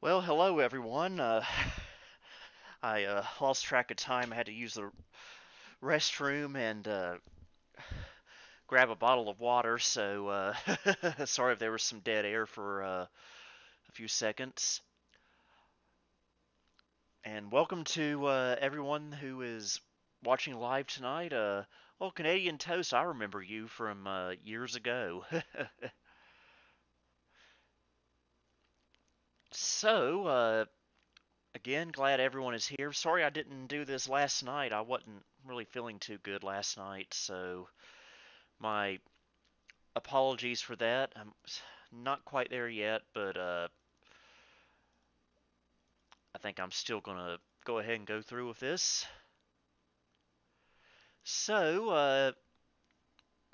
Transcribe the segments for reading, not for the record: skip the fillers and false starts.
Well, hello everyone. I lost track of time. I had to use the restroom and grab a bottle of water, so sorry if there was some dead air for a few seconds. And welcome to everyone who is watching live tonight. Well, Canadian Toast, I remember you from years ago. So, again, glad everyone is here. Sorry I didn't do this last night. I wasn't really feeling too good last night, so my apologies for that. I'm not quite there yet, but I think I'm still gonna go ahead and go through with this. So, I'm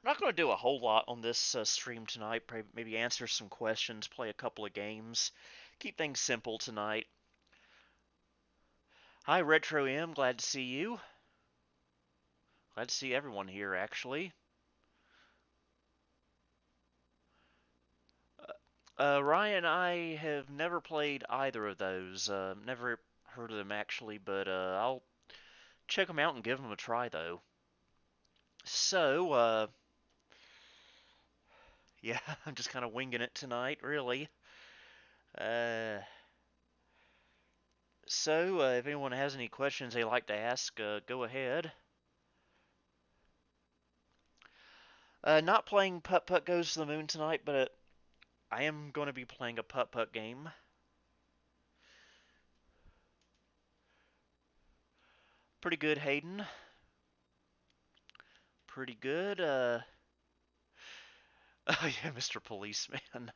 not gonna do a whole lot on this stream tonight. Maybe answer some questions, play a couple of games, keep things simple tonight. Hi, Retro M. Glad to see you. Glad to see everyone here, actually. Ryan, I have never played either of those. Never heard of them actually, but I'll check them out and give them a try though. So, yeah, I'm just kind of winging it tonight, really. Uh, if anyone has any questions they like to ask, go ahead. Not playing Putt-Putt Goes to the Moon tonight, but I am going to be playing a Putt-Putt game. Pretty good, Hayden. Pretty good. Oh yeah, Mr. Policeman.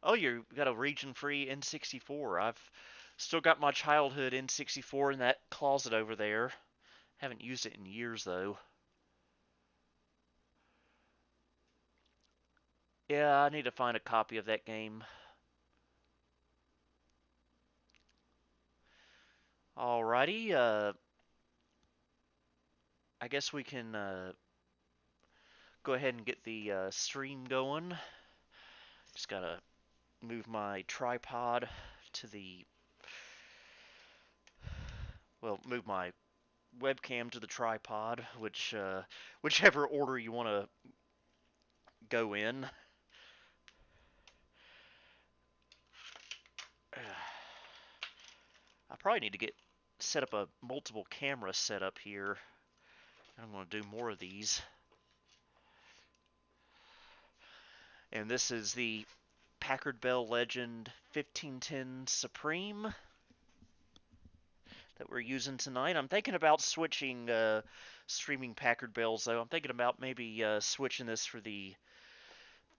Oh, you got a region-free N64. I've still got my childhood N64 in that closet over there. Haven't used it in years though. Yeah, I need to find a copy of that game. Alrighty, I guess we can go ahead and get the stream going. Just gotta move my tripod to the, well, move my webcam to the tripod, whichever order you want to go in. I probably need to get set up a multiple camera setup here. I'm going to do more of these. And this is the Packard Bell Legend 1510 Supreme that we're using tonight. I'm thinking about switching streaming Packard Bells though. I'm thinking about maybe switching this for the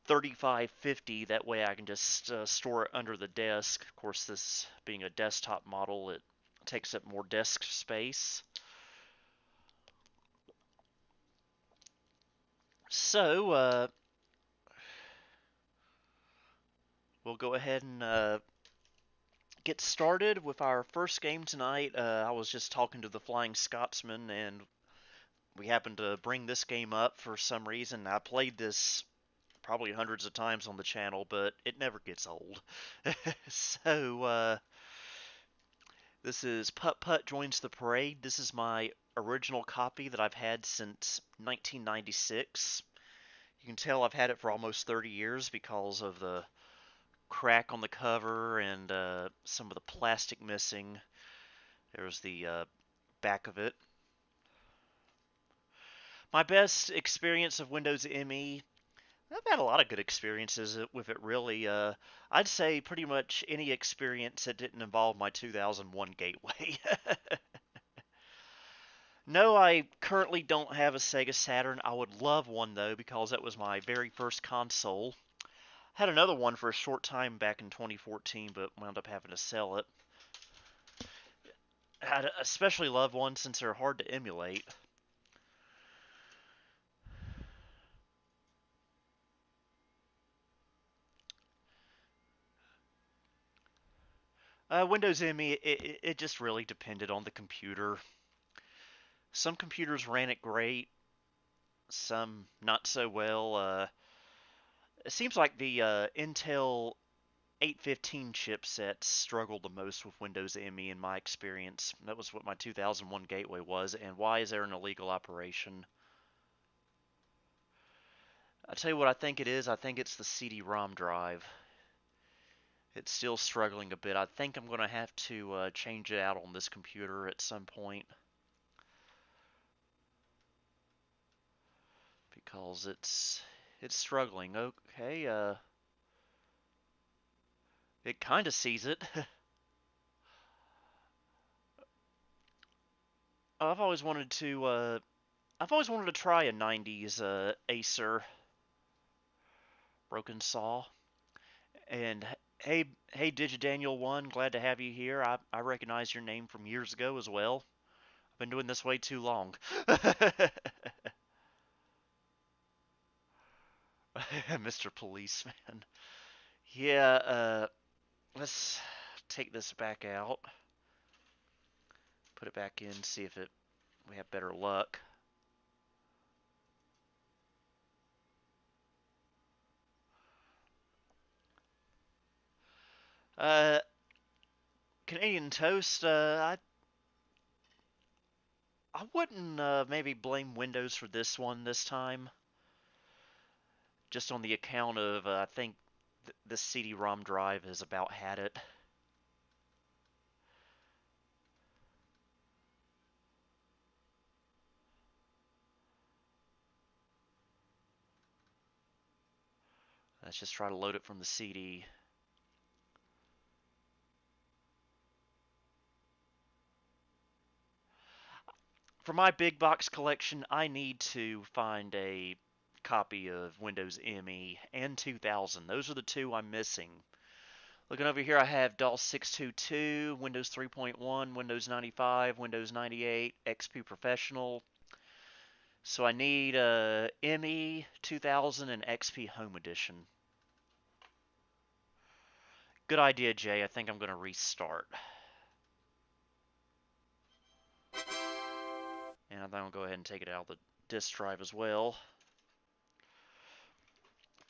3550. That way I can just store it under the desk. Of course, this being a desktop model, it takes up more desk space. So, we'll go ahead and get started with our first game tonight. I was just talking to the Flying Scotsman, and we happened to bring this game up for some reason. I played this probably hundreds of times on the channel, but it never gets old. So, this is Putt-Putt Joins the Parade. This is my original copy that I've had since 1996. You can tell I've had it for almost 30 years because of the crack on the cover and some of the plastic missing. There's the back of it. My best experience of Windows ME, I've had a lot of good experiences with it, really. I'd say pretty much any experience that didn't involve my 2001 gateway. No, I currently don't have a Sega Saturn. I would love one, though, because that was my very first console. Had another one for a short time back in 2014, but wound up having to sell it. I'd especially love one since they're hard to emulate. Windows ME, it just really depended on the computer. Some computers ran it great, some not so well. It seems like the Intel 815 chipsets struggle the most with Windows ME in my experience. That was what my 2001 gateway was, and why is there an illegal operation? I tell you what I think it is. I think it's the CD-ROM drive. It's still struggling a bit. I think I'm going to have to change it out on this computer at some point because it's struggling. Okay, it kind of sees it. I've always wanted to try a 90s Acer broken saw. And hey, DigiDaniel1, glad to have you here. I recognize your name from years ago as well. I've been doing this way too long. Mr. Policeman. Yeah, let's take this back out. Put it back in, see if we have better luck. Uh, Canadian Toast, I wouldn't maybe blame Windows for this one this time. Just on the account of, I think this CD-ROM drive has about had it. Let's just try to load it from the CD. For my big box collection, I need to find a copy of Windows ME and 2000. Those are the two I'm missing. Looking over here, I have DOS 622, Windows 3.1, Windows 95, Windows 98, XP Professional. So I need ME 2000 and XP Home Edition. Good idea, Jay. I think I'm going to restart. And I'm going to go ahead and take it out of the disk drive as well.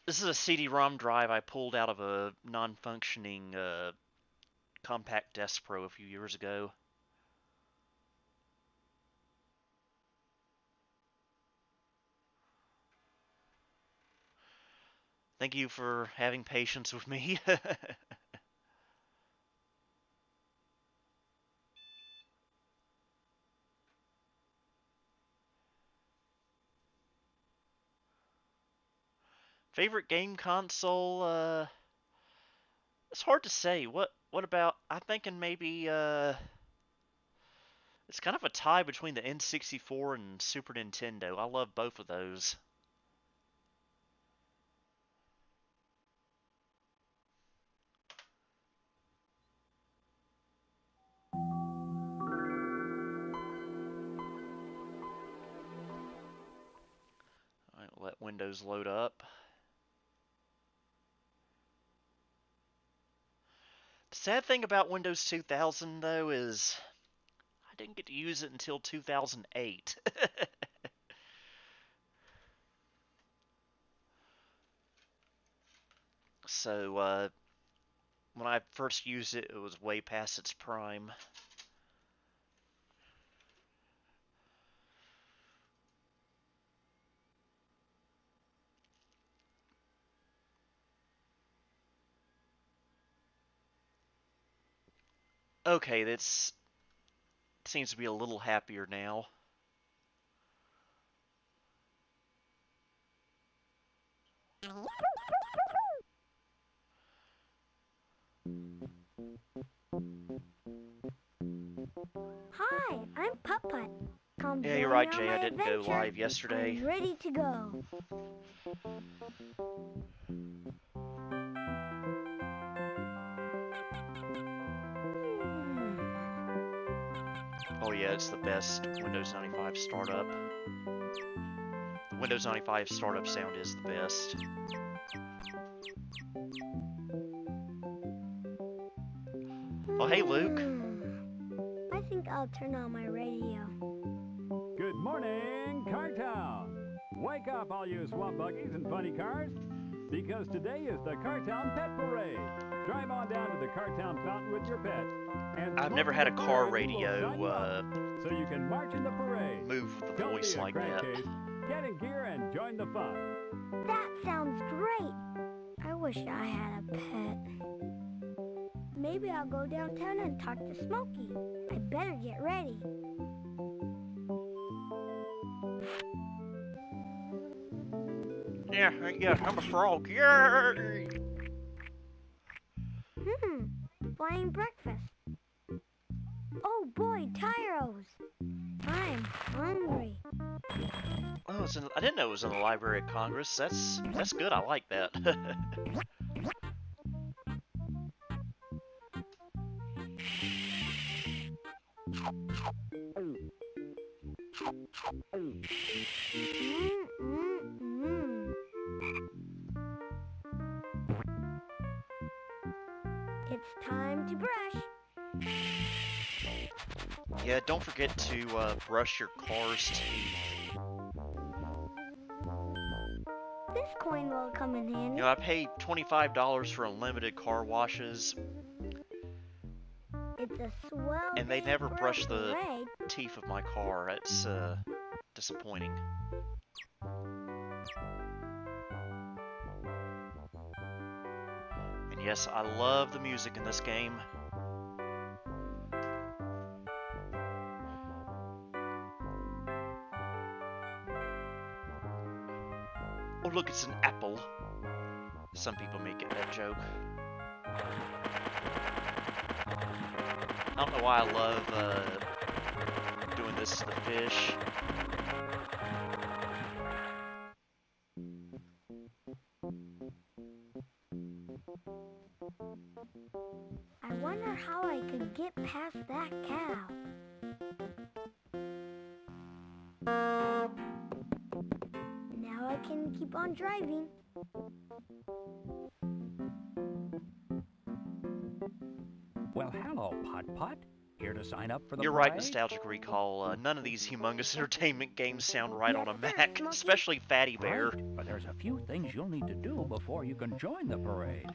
This is a CD-ROM drive I pulled out of a non-functioning Compact Desk Pro a few years ago. Thank you for having patience with me. Favorite game console? It's hard to say. What about? I'm thinking maybe it's kind of a tie between the N64 and Super Nintendo. I love both of those. Alright, let Windows load up. The sad thing about Windows 2000 though is I didn't get to use it until 2008. So when I first used it, it was way past its prime. Okay, that seems to be a little happier now. Hi, I'm Putt-Putt. Come Yeah, join you're me right, on Jay. my I didn't go adventure. live yesterday. I'm ready to go. Oh yeah, it's the best Windows 95 startup. The Windows 95 startup sound is the best. Oh, hey, Luke. I think I'll turn on my radio. Good morning, Cartown! Wake up, all you swamp buggies and funny cars, because today is the Cartown Pet Parade. drive on down to the Cartown Fountain with your pet. And I've never Smokey had the a car Bird will radio sign you up so you can march in the parade. move with the Don't voice be a like that. crankcase. Get in gear and join the fun. That sounds great. I wish I had a pet. Maybe I'll go downtown and talk to Smokey. I better get ready. Yeah, I'm a frog. Yeah. Flying breakfast. Oh boy, tyros. I'm hungry. Oh, I didn't know it was in the Library of Congress. That's good. I like that. Mm-mm-mm. It's time to brush. Yeah, don't forget to brush your car's teeth. This coin will come in handy. You know, I paid $25 for unlimited car washes, It's a swell and they day never for a brush the parade. teeth of my car. It's disappointing. And yes, I love the music in this game. Oh, look, it's an apple. Some people may get that joke. I don't know why I love doing this to the fish. I wonder how I could get past that cow. Now I can keep on driving. Well, hello, Putt-Putt. Here to sign up for the You're parade? right, Nostalgic Recall. None of these humongous entertainment games sound right Yes, on a sir, Mac, Smokey. especially Fatty Bear. Right, but there's a few things you'll need to do before you can join the parade.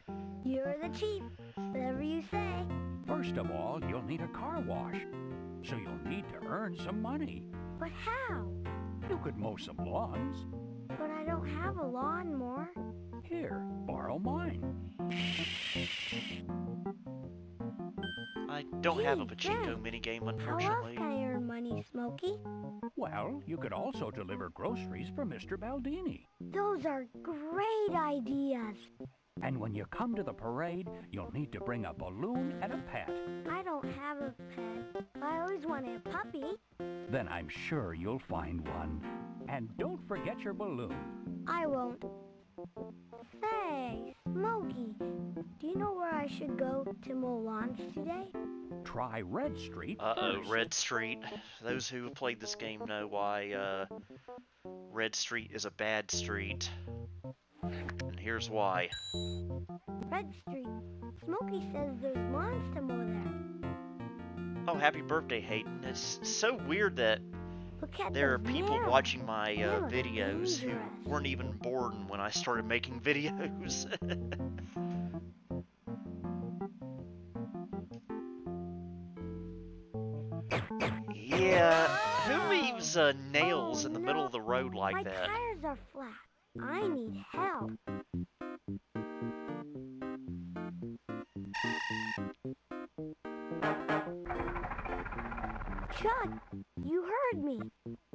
You're the chief. Whatever you say. First of all, you'll need a car wash. So you'll need to earn some money. But how? You could mow some lawns. But I don't have a lawnmower. Here, borrow mine. I don't have a Gee, pachinko thanks. minigame, How else unfortunately. can I earn money, Smokey? Well, you could also deliver groceries for Mr. Baldini. Those are great ideas. And when you come to the parade, you'll need to bring a balloon and a pet. I don't have a pet. I always wanted a puppy. Then I'm sure you'll find one. And don't forget your balloon. I won't. Say, Smokey, do you know where I should go to mow lawns today? Try Red Street Uh-oh, first. Red Street. Those who have played this game know why Red Street is a bad street. And here's why. Red Street. Smokey says there's lawns to mow there. Oh, happy birthday, Hayden. It's so weird that Look at there are those people nails. watching my They look videos who dangerous. weren't even born when I started making videos. Yeah, who leaves nails in the middle of the road like My that? tires are flat. I need help. Chuck, you heard me.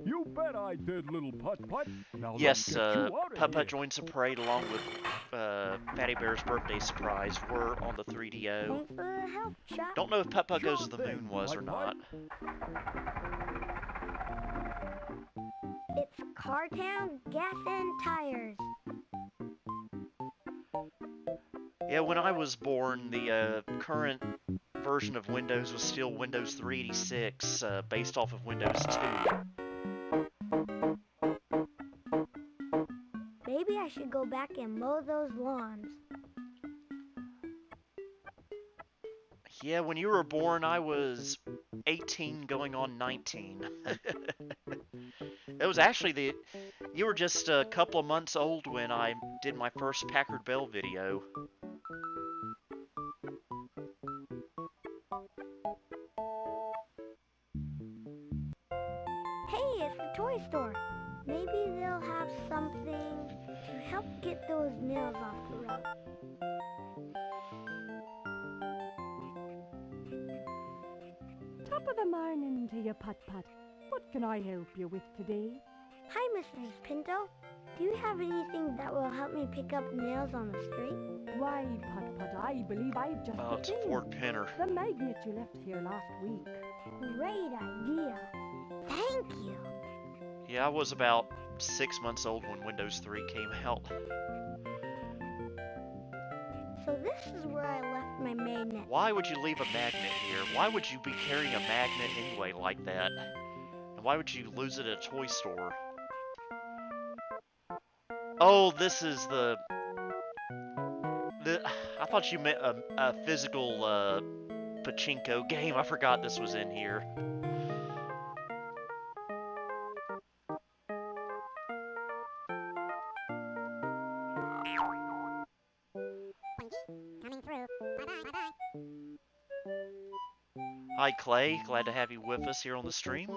You bet I did, little Putt-Putt. Now Yes, let's get you out of Putt-Putt here. joins the parade along with Fatty Bear's birthday surprise. We're on the 3DO. Thanks for the help, Chuck. Don't know if Putt-Putt goes to the Sure thing, moon was or not. It's Cartown Gas and Tires. Yeah, when I was born, the current version of Windows was still Windows 386, based off of Windows 2. Maybe I should go back and mow those lawns. Yeah, when you were born, I was 18 going on 19. It was actually you were just a couple of months old when I did my first Packard Bell video. Hey, it's the toy store. Maybe they'll have something to help get those nails off the rug. Top of the morning to you, Putt-Putt. What can I help you with today? Hi, Mrs. Pinto. Do you have anything that will help me pick up nails on the street? Why, Putt-Putt, I believe I've just Oh, the it's a thing. Ford Pinner. The magnet you left here last week. Great idea. Thank you. Yeah, I was about 6 months old when Windows 3 came out. So this is where I left my magnet. Why would you leave a magnet here? Why would you be carrying a magnet anyway like that? And why would you lose it at a toy store? Oh, this is the I thought you meant a physical pachinko game. I forgot this was in here. Hi Clay, glad to have you with us here on the stream.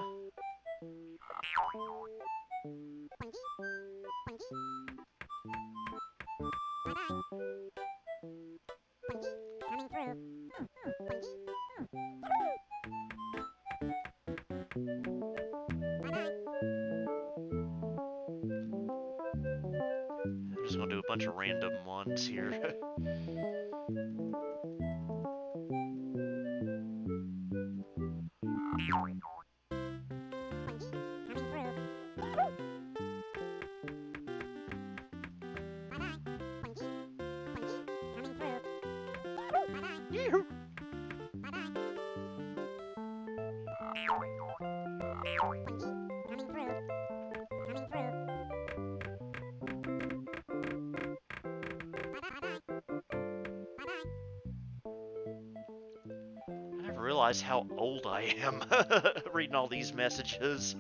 I'm just gonna do a bunch of random ones here. Yee-hoo. I never realized how old I am reading all these messages.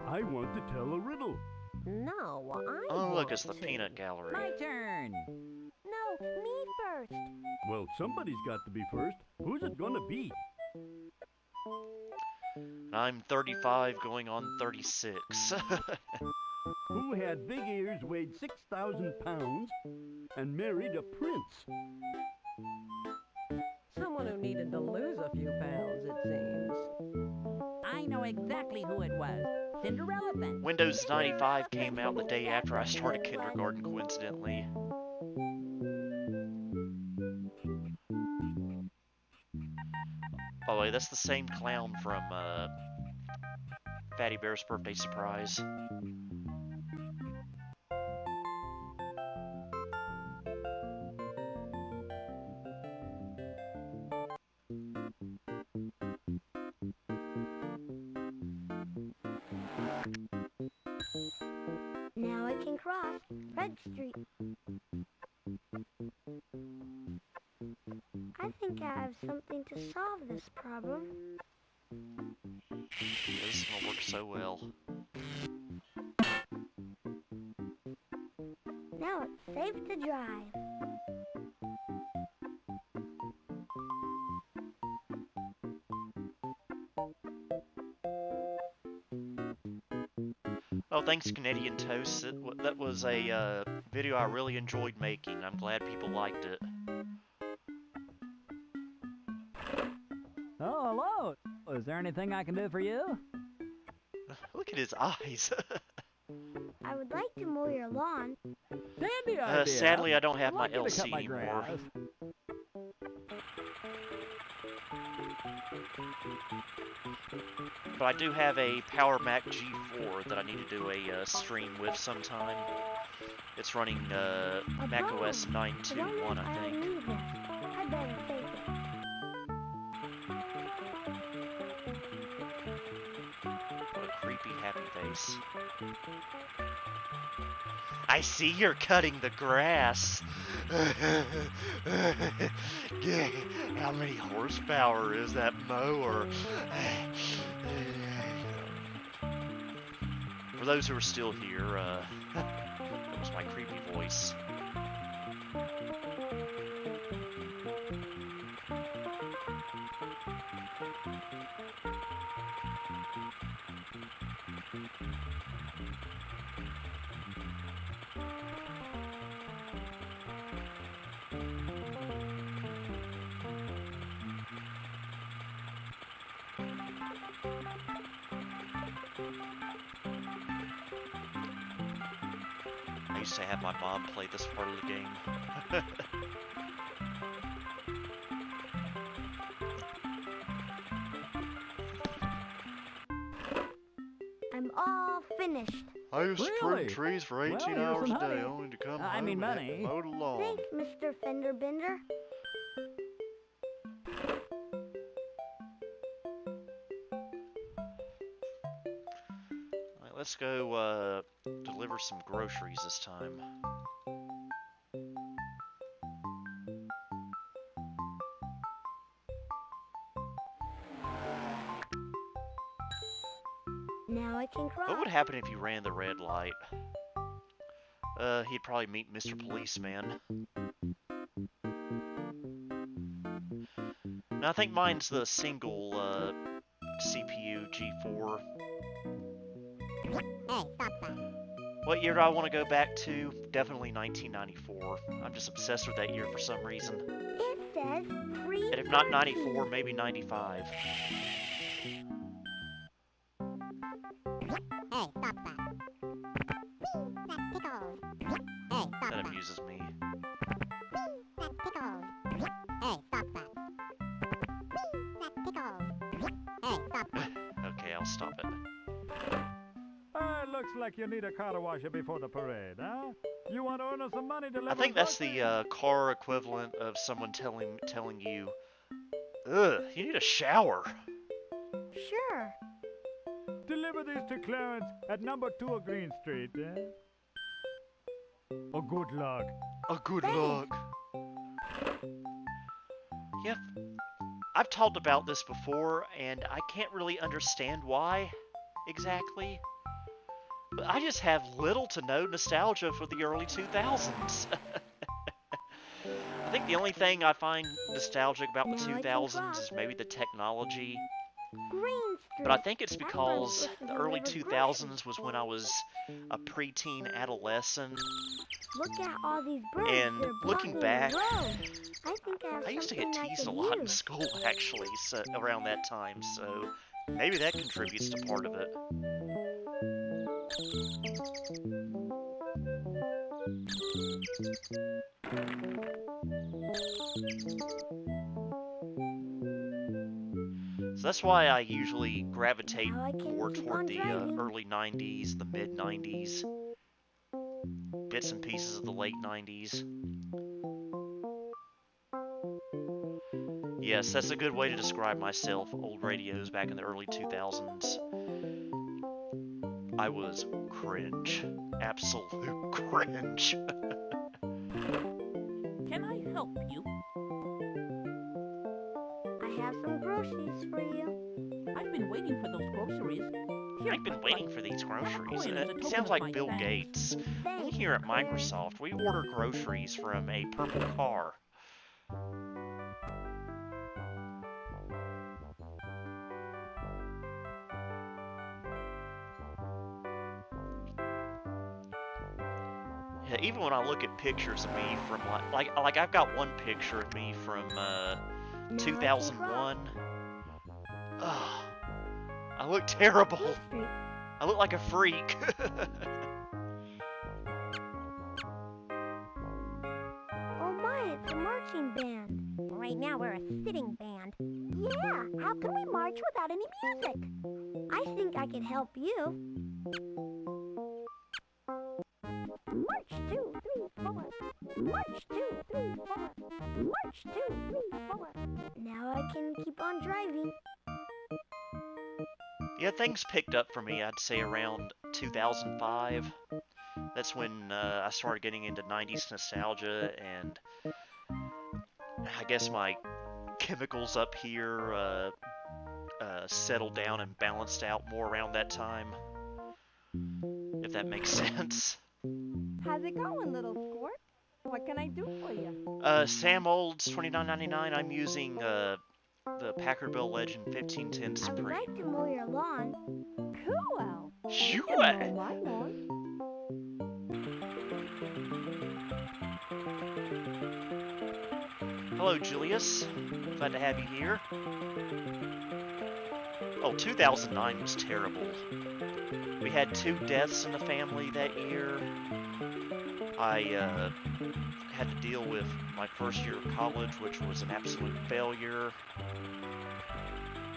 I want to tell a riddle. No, I Oh, look, want it's the to. peanut gallery. My turn. No, me first. Well, somebody's got to be first. Who's it gonna be? I'm 35 going on 36. Who had big ears, weighed 6,000 pounds, and married a prince? Someone who needed to lose a few pounds, it seems. I know exactly who it was. Cinderella then. Windows 95 came out the day after I started kindergarten, coincidentally. By the way, that's the same clown from Fatty Bear's Birthday Surprise. Now I can cross Red Street. I think I have something to solve this problem. Yeah, this is gonna work so well. Now it's safe to drive. Oh, thanks, Canadian Toast. That was a video I really enjoyed making. I'm glad people liked it. Oh, hello. Is there anything I can do for you? Look at his eyes. I would like to mow your lawn. Dandy idea. Sadly, I don't have I'd my like you to LC cut my anymore. grass. But I do have a Power Mac G4 that I need to do a stream with sometime. It's running Mac OS 9.2.1, I think. Need this. I better take it. What a creepy happy face. I see you're cutting the grass. How many horsepower is that mower? For those who are still here, that was my creepy voice. used to have my mom play this part of the game. I'm all finished. I used to prune Really? trees for Well, 18 here's hours a some day, honey. only to come I home mean and have to money. mow the lawn. Thanks, Mr. Fender Bender. Alright, let's go deliver some groceries this time. Now I can cry. What would happen if you ran the red light? He'd probably meet Mr. Policeman. Now, I think mine's the single, CPU G4. Hey, stop that. What year do I want to go back to? Definitely 1994. I'm just obsessed with that year for some reason. It says free. And if not 94, maybe 95. Hey, stop that. That tickles. Hey, stop That that. amuses me. That tickles. Hey, stop that. That tickles. Hey, stop that. Okay, I'll stop it. Looks like you need a car washer before the parade, huh? You want to earn us some money to live I think on that's groceries? the car equivalent of someone telling you, ugh, you need a shower. Sure. Deliver these to Clarence at number 2 of Green Street, eh? Oh, good luck. Oh, good Thanks. luck. Yep. I've talked about this before, and I can't really understand why exactly. But I just have little to no nostalgia for the early 2000s. I think the only thing I find nostalgic about the Now I can 2000s drop. is maybe the technology. Green Street. But I think it's That's where because I'm the early supposed to deliver 2000s was when I was a preteen adolescent. Look at all these birds. And They're looking blocking back, the road. I think I have I used to get something I teased a could lot in use. school, actually, so, around that time, so maybe that contributes to part of it. So that's why I usually gravitate Now I can more keep toward on the driving. early 90s, the mid 90s, bits and pieces of the late 90s. Yes, that's a good way to describe myself. Old radios back in the early 2000s. I was cringe. Absolute cringe. Can I help you? I have some groceries for you. I've been waiting for those groceries. Here, I've been Putt-Putt. waiting for these groceries. coin is a It token sounds of like my Bill thanks. Gates. Thanks, Here at Clarence. Microsoft, we order groceries from a purple car. Yeah, even when I look at pictures of me from like I've got one picture of me from Now I can 2001. cross. Ugh, I look terrible. Green Street. I look like a freak. Oh my, it's a marching band. Right now we're a sitting band. Yeah, how can we march without any music? I think I can help you. March 2, 3, 4. March 2, 3, 4. March 2, 3, 4. Now I can keep on driving. Yeah, things picked up for me, I'd say around 2005. That's when I started getting into 90s nostalgia, and I guess my chemicals up here settled down and balanced out more around that time, if that makes sense. How's it going, little sport? What can I do for you? Sam Olds, $29.99. I'm using the Packard-Bell Legend 1510 I would Supreme. like to mow your lawn. Cool. Shoo! You can mow my lawn. Hello, Julius. Glad to have you here. Oh, 2009 was terrible. We had 2 deaths in the family that year. I had to deal with my first year of college, which was an absolute failure.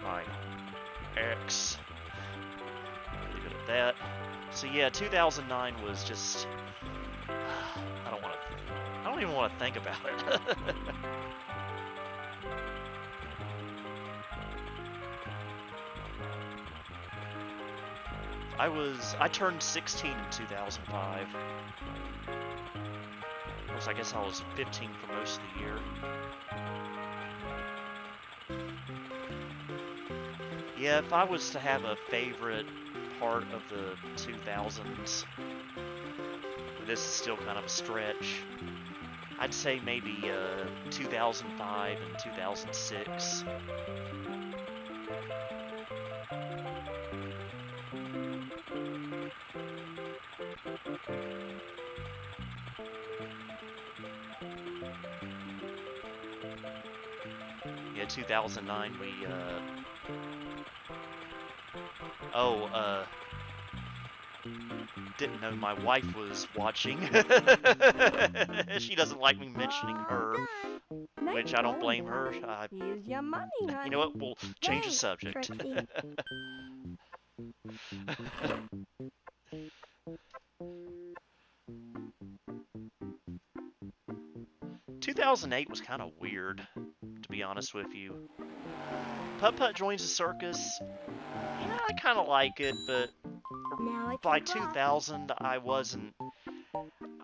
My ex, leave it at that. So yeah, 2009 was just, I don't even want to think about it. I turned 16 in 2005. Of course, I guess I was 15 for most of the year. Yeah, if I was to have a favorite part of the 2000s, this is still kind of a stretch, I'd say maybe 2005 and 2006. Yeah, 2009 we didn't know my wife was watching. She doesn't like me mentioning her, Nice which I don't going, blame her. Belle. Here's your money, honey. You know what? We'll change the Thanks, subject. Trixie. 2008 was kind of weird, to be honest with you. Putt-Putt joins the circus. Yeah, I kind of like it, but Now it's by your boss. 2000,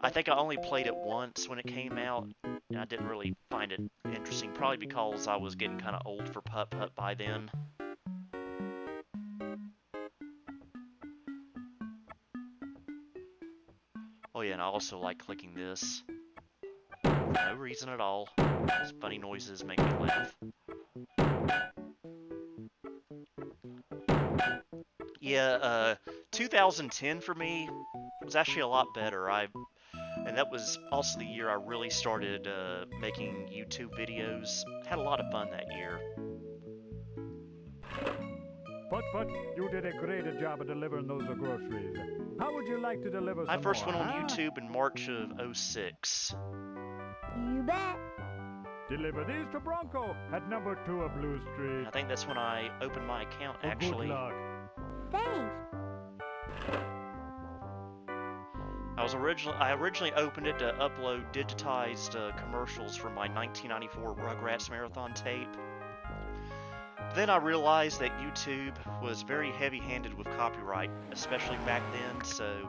I think I only played it once when it came out, and I didn't really find it interesting, probably because I was getting kind of old for Putt-Putt by then. Oh yeah, and I also like clicking this. No reason at all. These funny noises make me laugh. Yeah, 2010 for me was actually a lot better. And that was also the year I really started making YouTube videos. Had a lot of fun that year. Putt-Putt, you did a great job of delivering those groceries. How would you like to deliver some I first more, went on huh? YouTube in March of 06. You bet. Deliver these to Bronco at number 2 of Blue Street. I think that's when I opened my account, Oh, actually. good luck. Thanks. I originally opened it to upload digitized commercials from my 1994 Rugrats marathon tape. Then I realized that YouTube was very heavy-handed with copyright, especially back then, so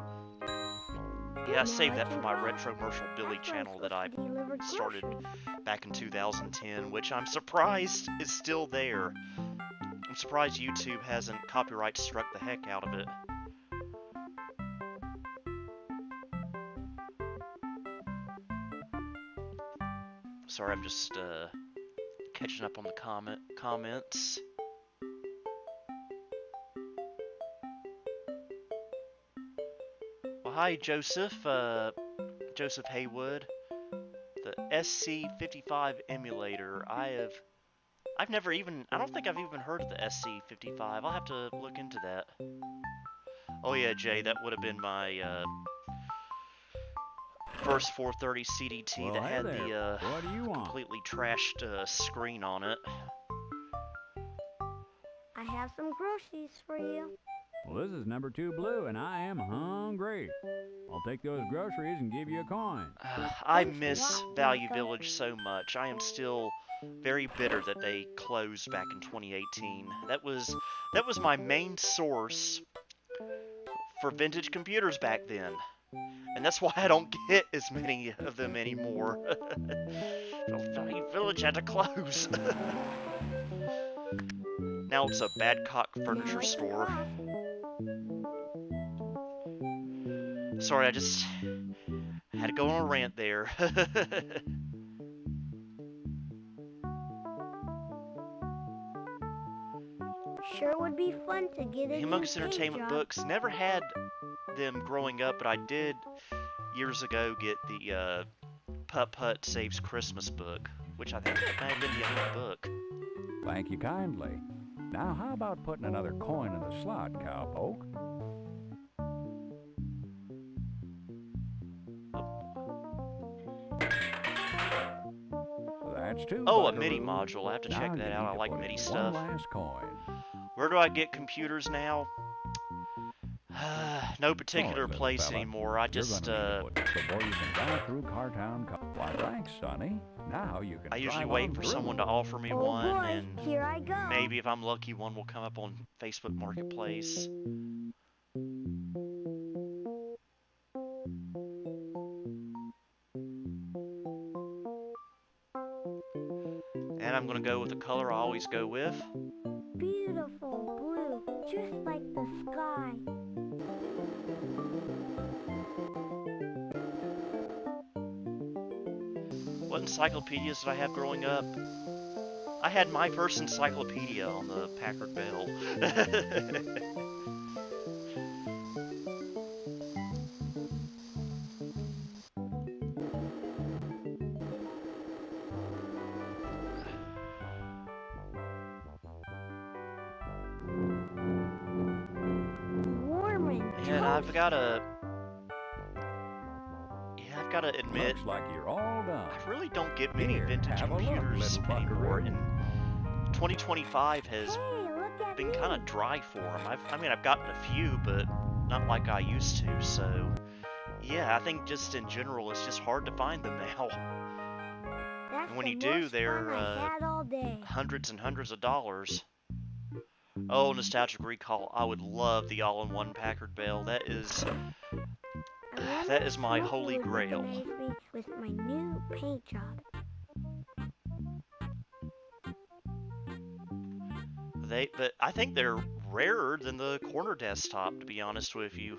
yeah, I saved that for my Retromercial Billy channel that I started back in 2010, which I'm surprised is still there. I'm surprised YouTube hasn't copyright struck the heck out of it. Sorry, I'm just catching up on the comments. Well, hi Joseph, Joseph Haywood. The SC55 emulator. I don't think I've even heard of the SC55. I'll have to look into that. Oh yeah, Jay, that would have been my first 430 CDT Well, that hey had there. the What do you want? completely trashed screen on it. I have some groceries for you. Well, this is number 2 Blue, and I am hungry. I'll take those groceries and give you a coin. I Thanks a miss lot, Value Marco. Village so much. I am still very bitter that they closed back in 2018. That was my main source for vintage computers back then. And that's why I don't get as many of them anymore. Value Village had to close. Now it's a Badcock furniture Now it's your store. boss. Sorry, I just had to go on a rant there. Sure would be fun to get The a new Humongous paint Entertainment job. books, never had them growing up, but I did years ago get the Putt-Putt Saves Christmas book, which I think might have been the only book. Thank you kindly. Now, how about putting another coin in the slot, cowpoke? That's two, Oh, a MIDI Buckaroo. module. I have to Now check you that need out. I to like put MIDI in stuff. one last coin. Where do I get computers now? No particular Sorry, little place fella. anymore. I You're just, gonna need to put before you can drive through Cartown. Why, thanks, Sonny. Now you can I usually drive wait on for through. someone to offer me Oh one, boy, and here I go. maybe if I'm lucky, one will come up on Facebook Marketplace. And I'm gonna go with the color I always go with. Beautiful blue, just like the sky. What encyclopedias did I have growing up? I had my first encyclopedia on the Packard Bell. Warm and And I've toasty. I've gotta admit, Looks like you're all done. I really don't get many Here, vintage have a look, computers little anymore, buckaroo. and 2025 has Hey, look at been me. kind of dry for them. I've gotten a few, but not like I used to. So, yeah, I think just in general, it's just hard to find them now. That's And when the you do, most they're fun I had all day. hundreds and hundreds of dollars. Oh, nostalgic recall! I would love the all-in-one Packard Bell. I wonder That if is my Smokey holy would grail. recognize me with my new paint job. But I think they're rarer than the corner desktop, to be honest with you.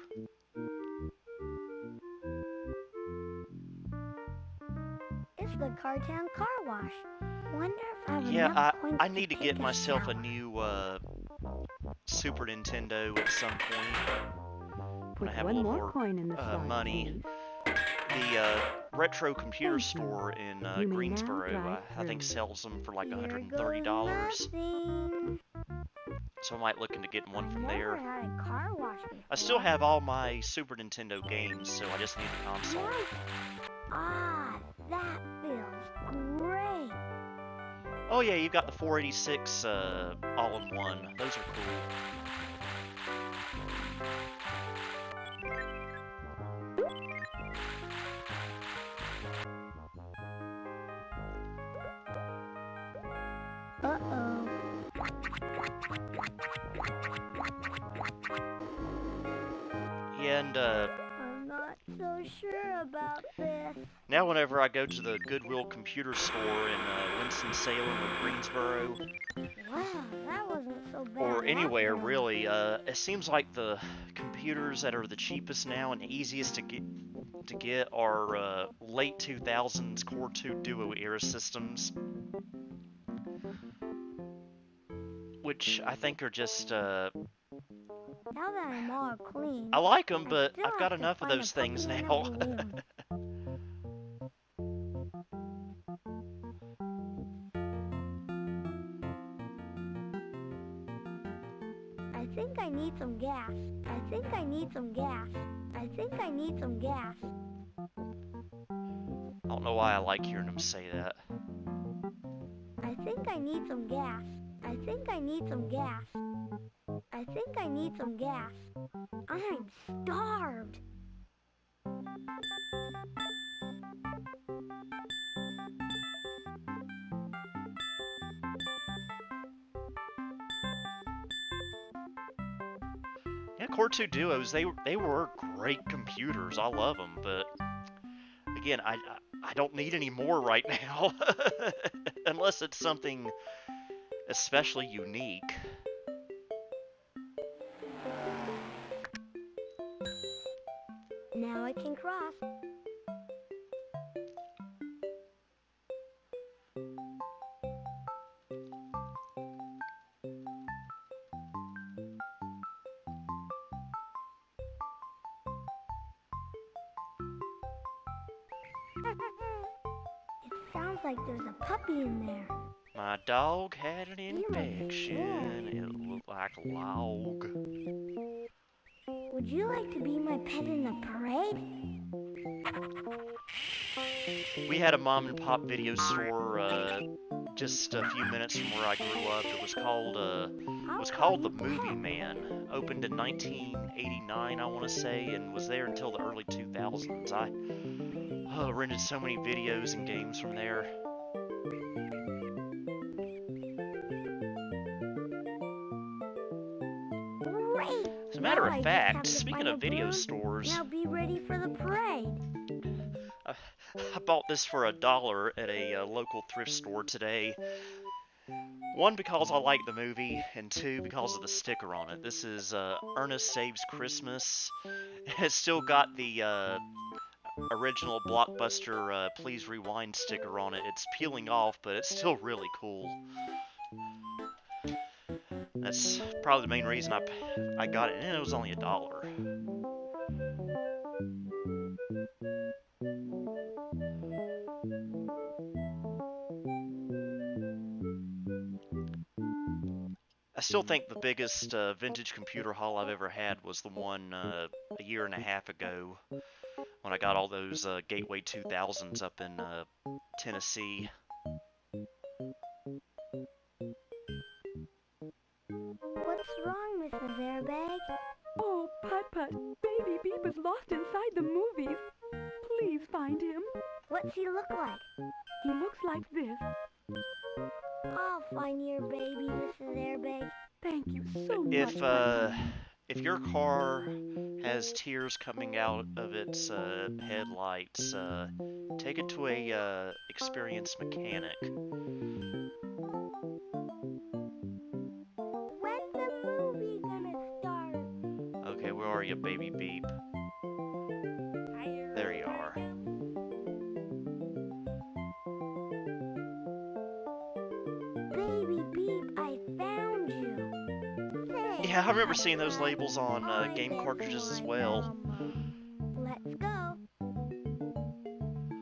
It's the Cartown Car Wash. Wonder if I have Yeah, enough coins I need to take get a myself a shower. new Super Nintendo at some point when Put I have a one little more more coin in the slot, money. please. The retro computer Thank you. store in You may now Greensboro, drive I think through. sells them for like Here $130. goes nothing. So I might look into getting one I from never there. had a car wash before. I still have all my Super Nintendo games, so I just need the console. Nice. Ah, that feels great. Oh yeah, you've got the 486 all-in-one. Those are cool. Uh-oh. Yeah, and I'm not so sure about this. now whenever I go to the Goodwill computer store in Winston-Salem or Greensboro, Wow, that wasn't so bad. or anywhere after all. really, it seems like the computers that are the cheapest now and easiest to get are late 2000s Core 2 Duo era systems, which I think are just Now that I'm all clean, I like them, I but still I've got have to enough of find a those things puppy in a now. balloon. I think I need some gas. I think I need some gas. I think I need some gas. I don't know why I like hearing them say that. I think I need some gas. I think I need some gas. I think I need some gas. I'm starved. Yeah, Core 2 Duos, they were great computers. I love them, but again, I don't need any more right now, unless it's something especially unique. Now I can cross. It sounds like there's a puppy in there. My dog had an He must be infection. warm. It looked like a log. Would you like to be my pet in the parade? We had a mom and pop video store just a few minutes from where I grew up. It was called the Movie Man. Opened in 1989, I want to say, and was there until the early 2000s. I rented so many videos and games from there. Great! As a matter Now of I just fact, have to speaking find a of video balloon, stores, and I'll be ready for the parade. I bought this for $1 at a local thrift store today. One, because I like the movie, and two, because of the sticker on it. This is Ernest Saves Christmas. It's still got the original Blockbuster Please Rewind sticker on it. It's peeling off, but it's still really cool. That's probably the main reason I got it, and it was only $1. I still think the biggest vintage computer haul I've ever had was the one a year and a half ago when I got all those Gateway 2000s up in Tennessee. What's wrong, Mrs. Airbag? Oh, Putt-Putt, Baby Beep is lost inside the movies. Please find him. What's he look like? He looks like this. I'll find your baby, Mrs. Airbag. Thank you so much, If Putt-Putt. if your car has tears coming out of its headlights, take it to a experienced mechanic. When's the movie gonna start? Okay, where are you, Baby Beep? There you are. Baby Beep, I found you. Say, Yeah, I remember seeing those labels on game this cartridges as one, well. Let's go.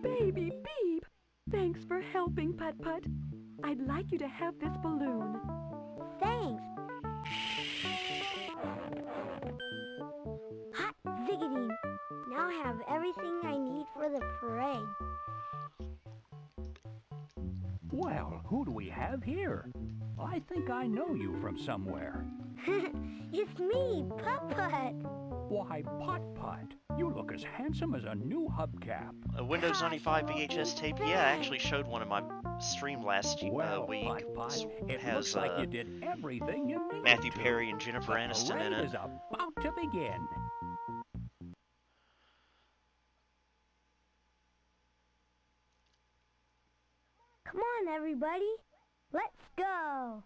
Baby Beep, thanks for helping, Putt-Putt. I'd like you to have this balloon. Thanks. Hot ziggity. Now I have everything I need for the parade. Well, who do we have here? I think I know you from somewhere. It's me, Putt-Putt. Why, Putt-Putt, you look as handsome as a new hubcap. A Windows 95 VHS tape. Yeah, I actually showed one in my stream last Well, week. Putt-Putt, it has looks like you did everything you needed Matthew to. Perry and Jennifer The Aniston in parade it. is about to begin. Come on, everybody. Let's go.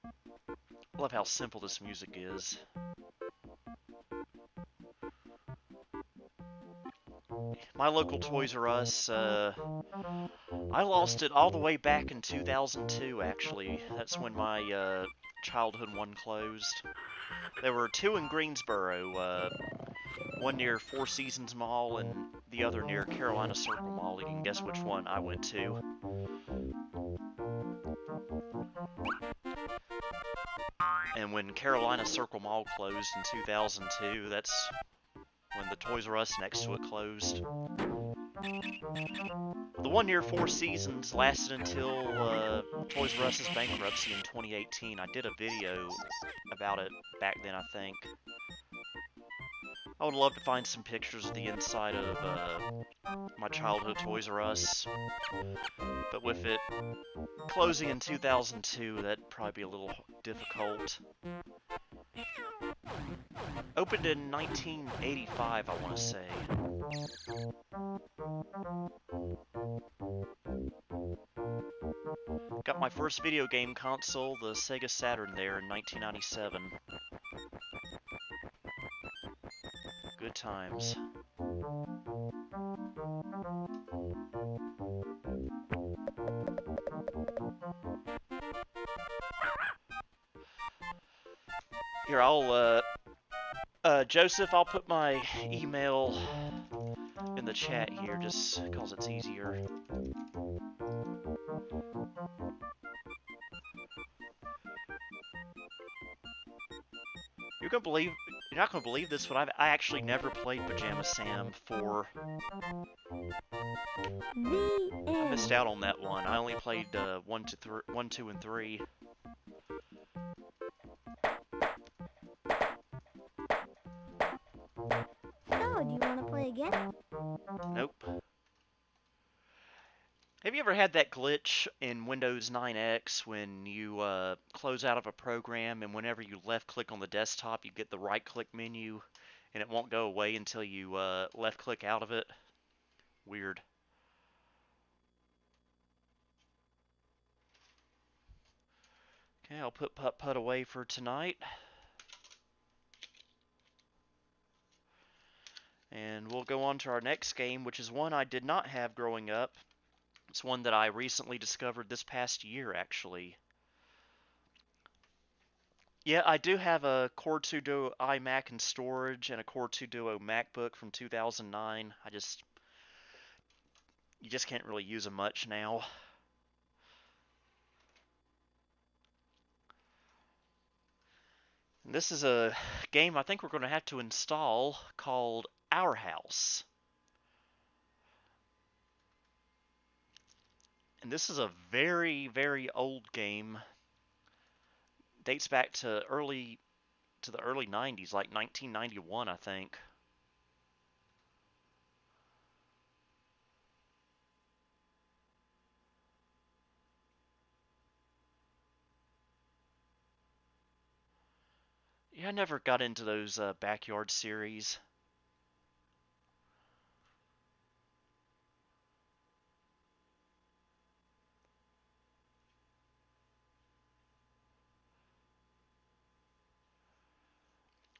I love how simple this music is. My local Toys R Us, I lost it all the way back in 2002, actually. That's when my childhood one closed. There were two in Greensboro, one near Four Seasons Mall and the other near Carolina Circle Mall. You can guess which one I went to. And when Carolina Circle Mall closed in 2002, that's when the Toys R Us next to it closed. The one near Four Seasons lasted until Toys R Us's bankruptcy in 2018. I did a video about it back then, I think. I would love to find some pictures of the inside of my childhood Toys R Us. But with it closing in 2002, that'd probably be a little difficult. Opened in 1985, I want to say. Got my first video game console, the Sega Saturn, there in 1997. Good times. Here, Joseph, I'll put my email in the chat here just because it's easier. You're not gonna believe this, but I actually never played Pajama Sam 4. The I missed end. out on that one. I only played 1, 2, and 3. So, do you want to play again? Nope. Have you ever had that glitch in Windows 9X when you close out of a program and whenever you left click on the desktop you get the right click menu and it won't go away until you left click out of it? Weird. Okay, I'll put Putt-Putt away for tonight. And we'll go on to our next game, which is one I did not have growing up. It's one that I recently discovered this past year, actually. Yeah, I do have a Core 2 Duo iMac in storage and a Core 2 Duo MacBook from 2009. You just can't really use them much now. And this is a game I think we're going to have to install called Our House. And this is a very, very old game. Dates back to the early 90s, like 1991, I think. Yeah, I never got into those backyard series.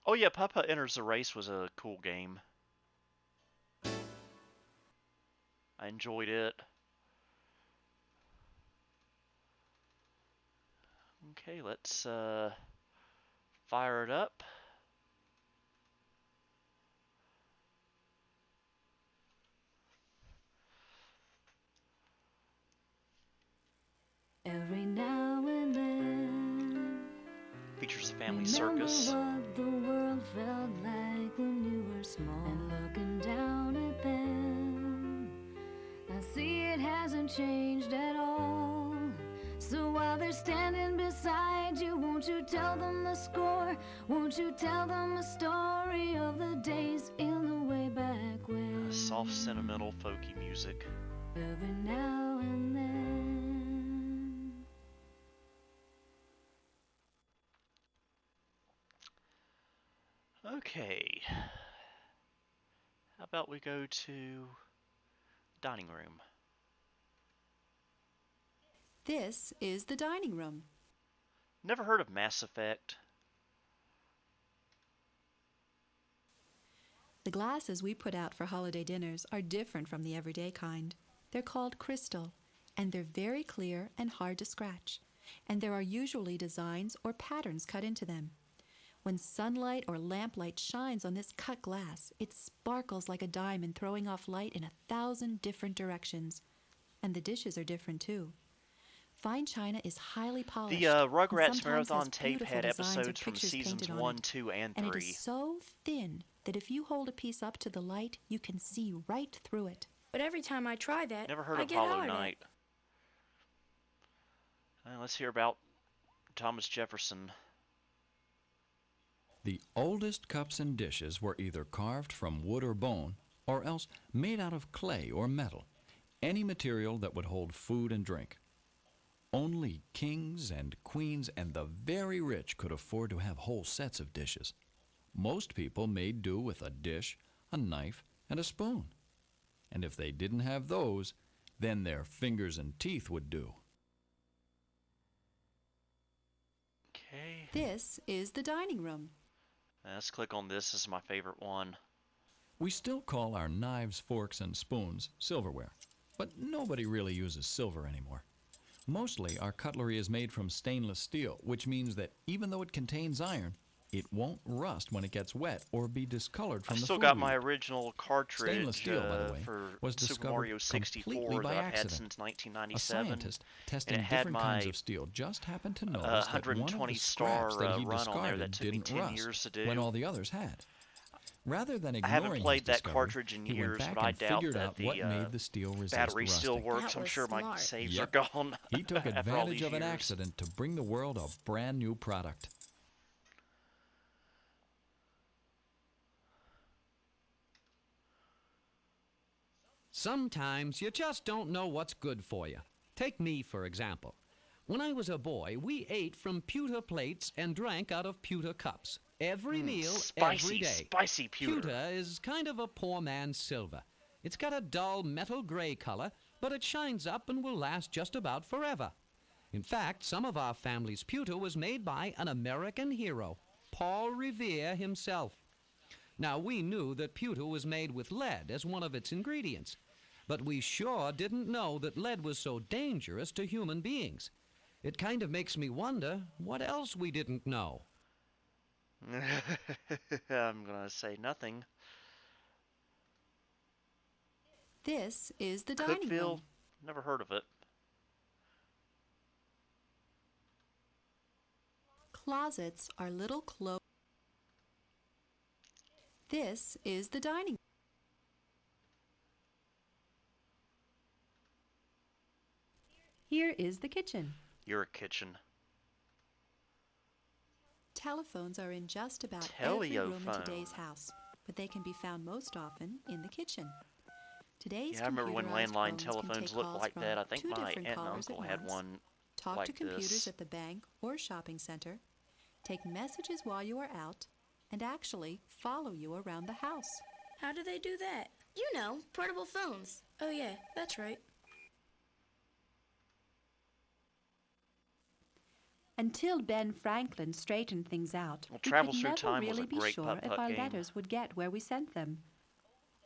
Oh yeah, Putt-Putt Enters the Race was a cool game. I enjoyed it. Okay, let's fire it up. Every now and then, Features a family remember circus. what the world felt like when you were small. And looking down at them, I see it hasn't changed at all. So while they're standing beside you, won't you tell them the score? Won't you tell them a story of the days in the way back when? Soft, sentimental, folky music. Every now and then. Okay. How about we go to dining room? This is the dining room. Never heard of Mass Effect. The glasses we put out for holiday dinners are different from the everyday kind. They're called crystal, and they're very clear and hard to scratch, and there are usually designs or patterns cut into them. When sunlight or lamplight shines on this cut glass, it sparkles like a diamond, throwing off light in 1,000 different directions. And the dishes are different too. Fine china is highly polished. The and Rugrats sometimes Marathon has tape beautiful had designs and episodes from pictures seasons painted on 1, it. 2, and And it 3. is so thin that if you hold a piece up to the light, you can see right through it. But every time I try that, Never heard I of get Hollow hard Knight. Let's hear about Thomas Jefferson. The oldest cups and dishes were either carved from wood or bone, or else made out of clay or metal, any material that would hold food and drink. Only kings and queens and the very rich could afford to have whole sets of dishes. Most people made do with a dish, a knife, and a spoon. And if they didn't have those, then their fingers and teeth would do. Okay. This is the dining room. Let's click on this. This is my favorite one. We still call our knives, forks, and spoons silverware, but nobody really uses silver anymore. Mostly our cutlery is made from stainless steel, which means that even though it contains iron, It won't rust when it gets wet or be discolored I from the still food got we my eat. original Stainless cartridge steel, by the way, for was Super discovered Mario completely 64 by that I've had accident. since A 1997, scientist and it testing had different kinds my of steel just happened to notice that one of 120 the scraps star that he run on there that discarded took me didn't 10 rust years to when do. all the others had. Rather than I haven't ignoring his played that discovery, cartridge in he went years, but back I and doubt figured that out what the made the steel resist battery still rusting. works. That I'm was sure my smart. saves Yep. are gone He took after all these advantage of an years. accident to bring the world a brand new product. Sometimes you just don't know what's good for you. Take me, for example. When I was a boy, we ate from pewter plates and drank out of pewter cups. Every meal, every day. Spicy pewter. Pewter is kind of a poor man's silver. It's got a dull metal gray color, but it shines up and will last just about forever. In fact, some of our family's pewter was made by an American hero, Paul Revere himself. Now, we knew that pewter was made with lead as one of its ingredients, but we sure didn't know that lead was so dangerous to human beings. It kind of makes me wonder what else we didn't know. I'm gonna say nothing. This is the dining Cookville? room. Never heard of it. Closets are little closed. This is the dining room. Here is the kitchen. Your kitchen. Telephones are in just about every room in Telephone. today's house, but they can be found most often in the kitchen. Today's Yeah, I remember when computerized landline phones can telephones take looked calls like from that. I think two my different aunt and callers uncle at had once. one Talk like to computers this. at the bank or shopping center, take messages while you are out, and actually follow you around the house. How do they do that? You know, portable phones. Oh yeah, that's right. Until Ben Franklin straightened things out, Well, we Travel could Through never Time was a really be great sure if putt-putt our game. letters would get where we sent them.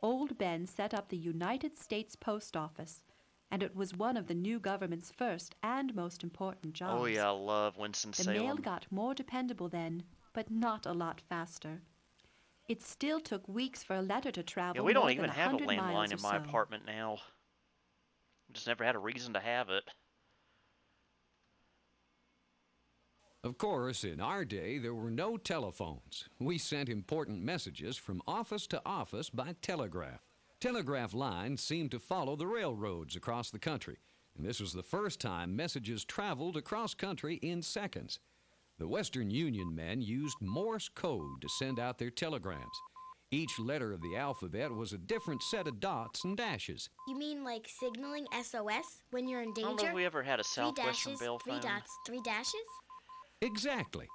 Old Ben set up the United States Post Office, and it was one of the new government's first and most important jobs. Oh yeah, I love The Winston-Salem. mail got more dependable then, but not a lot faster. It still took weeks for a letter to travel Yeah, we don't more even than have a 100 miles landline or in my so. apartment now. Just never had a reason to have it. Of course, in our day, there were no telephones. We sent important messages from office to office by telegraph. Telegraph lines seemed to follow the railroads across the country, and this was the first time messages traveled across country in seconds. The Western Union men used Morse code to send out their telegrams. Each letter of the alphabet was a different set of dots and dashes. You mean like signaling SOS when you're in I danger? don't know if we ever had a Three Southwestern dashes, Bell three phone. dots, three dashes? Exactly.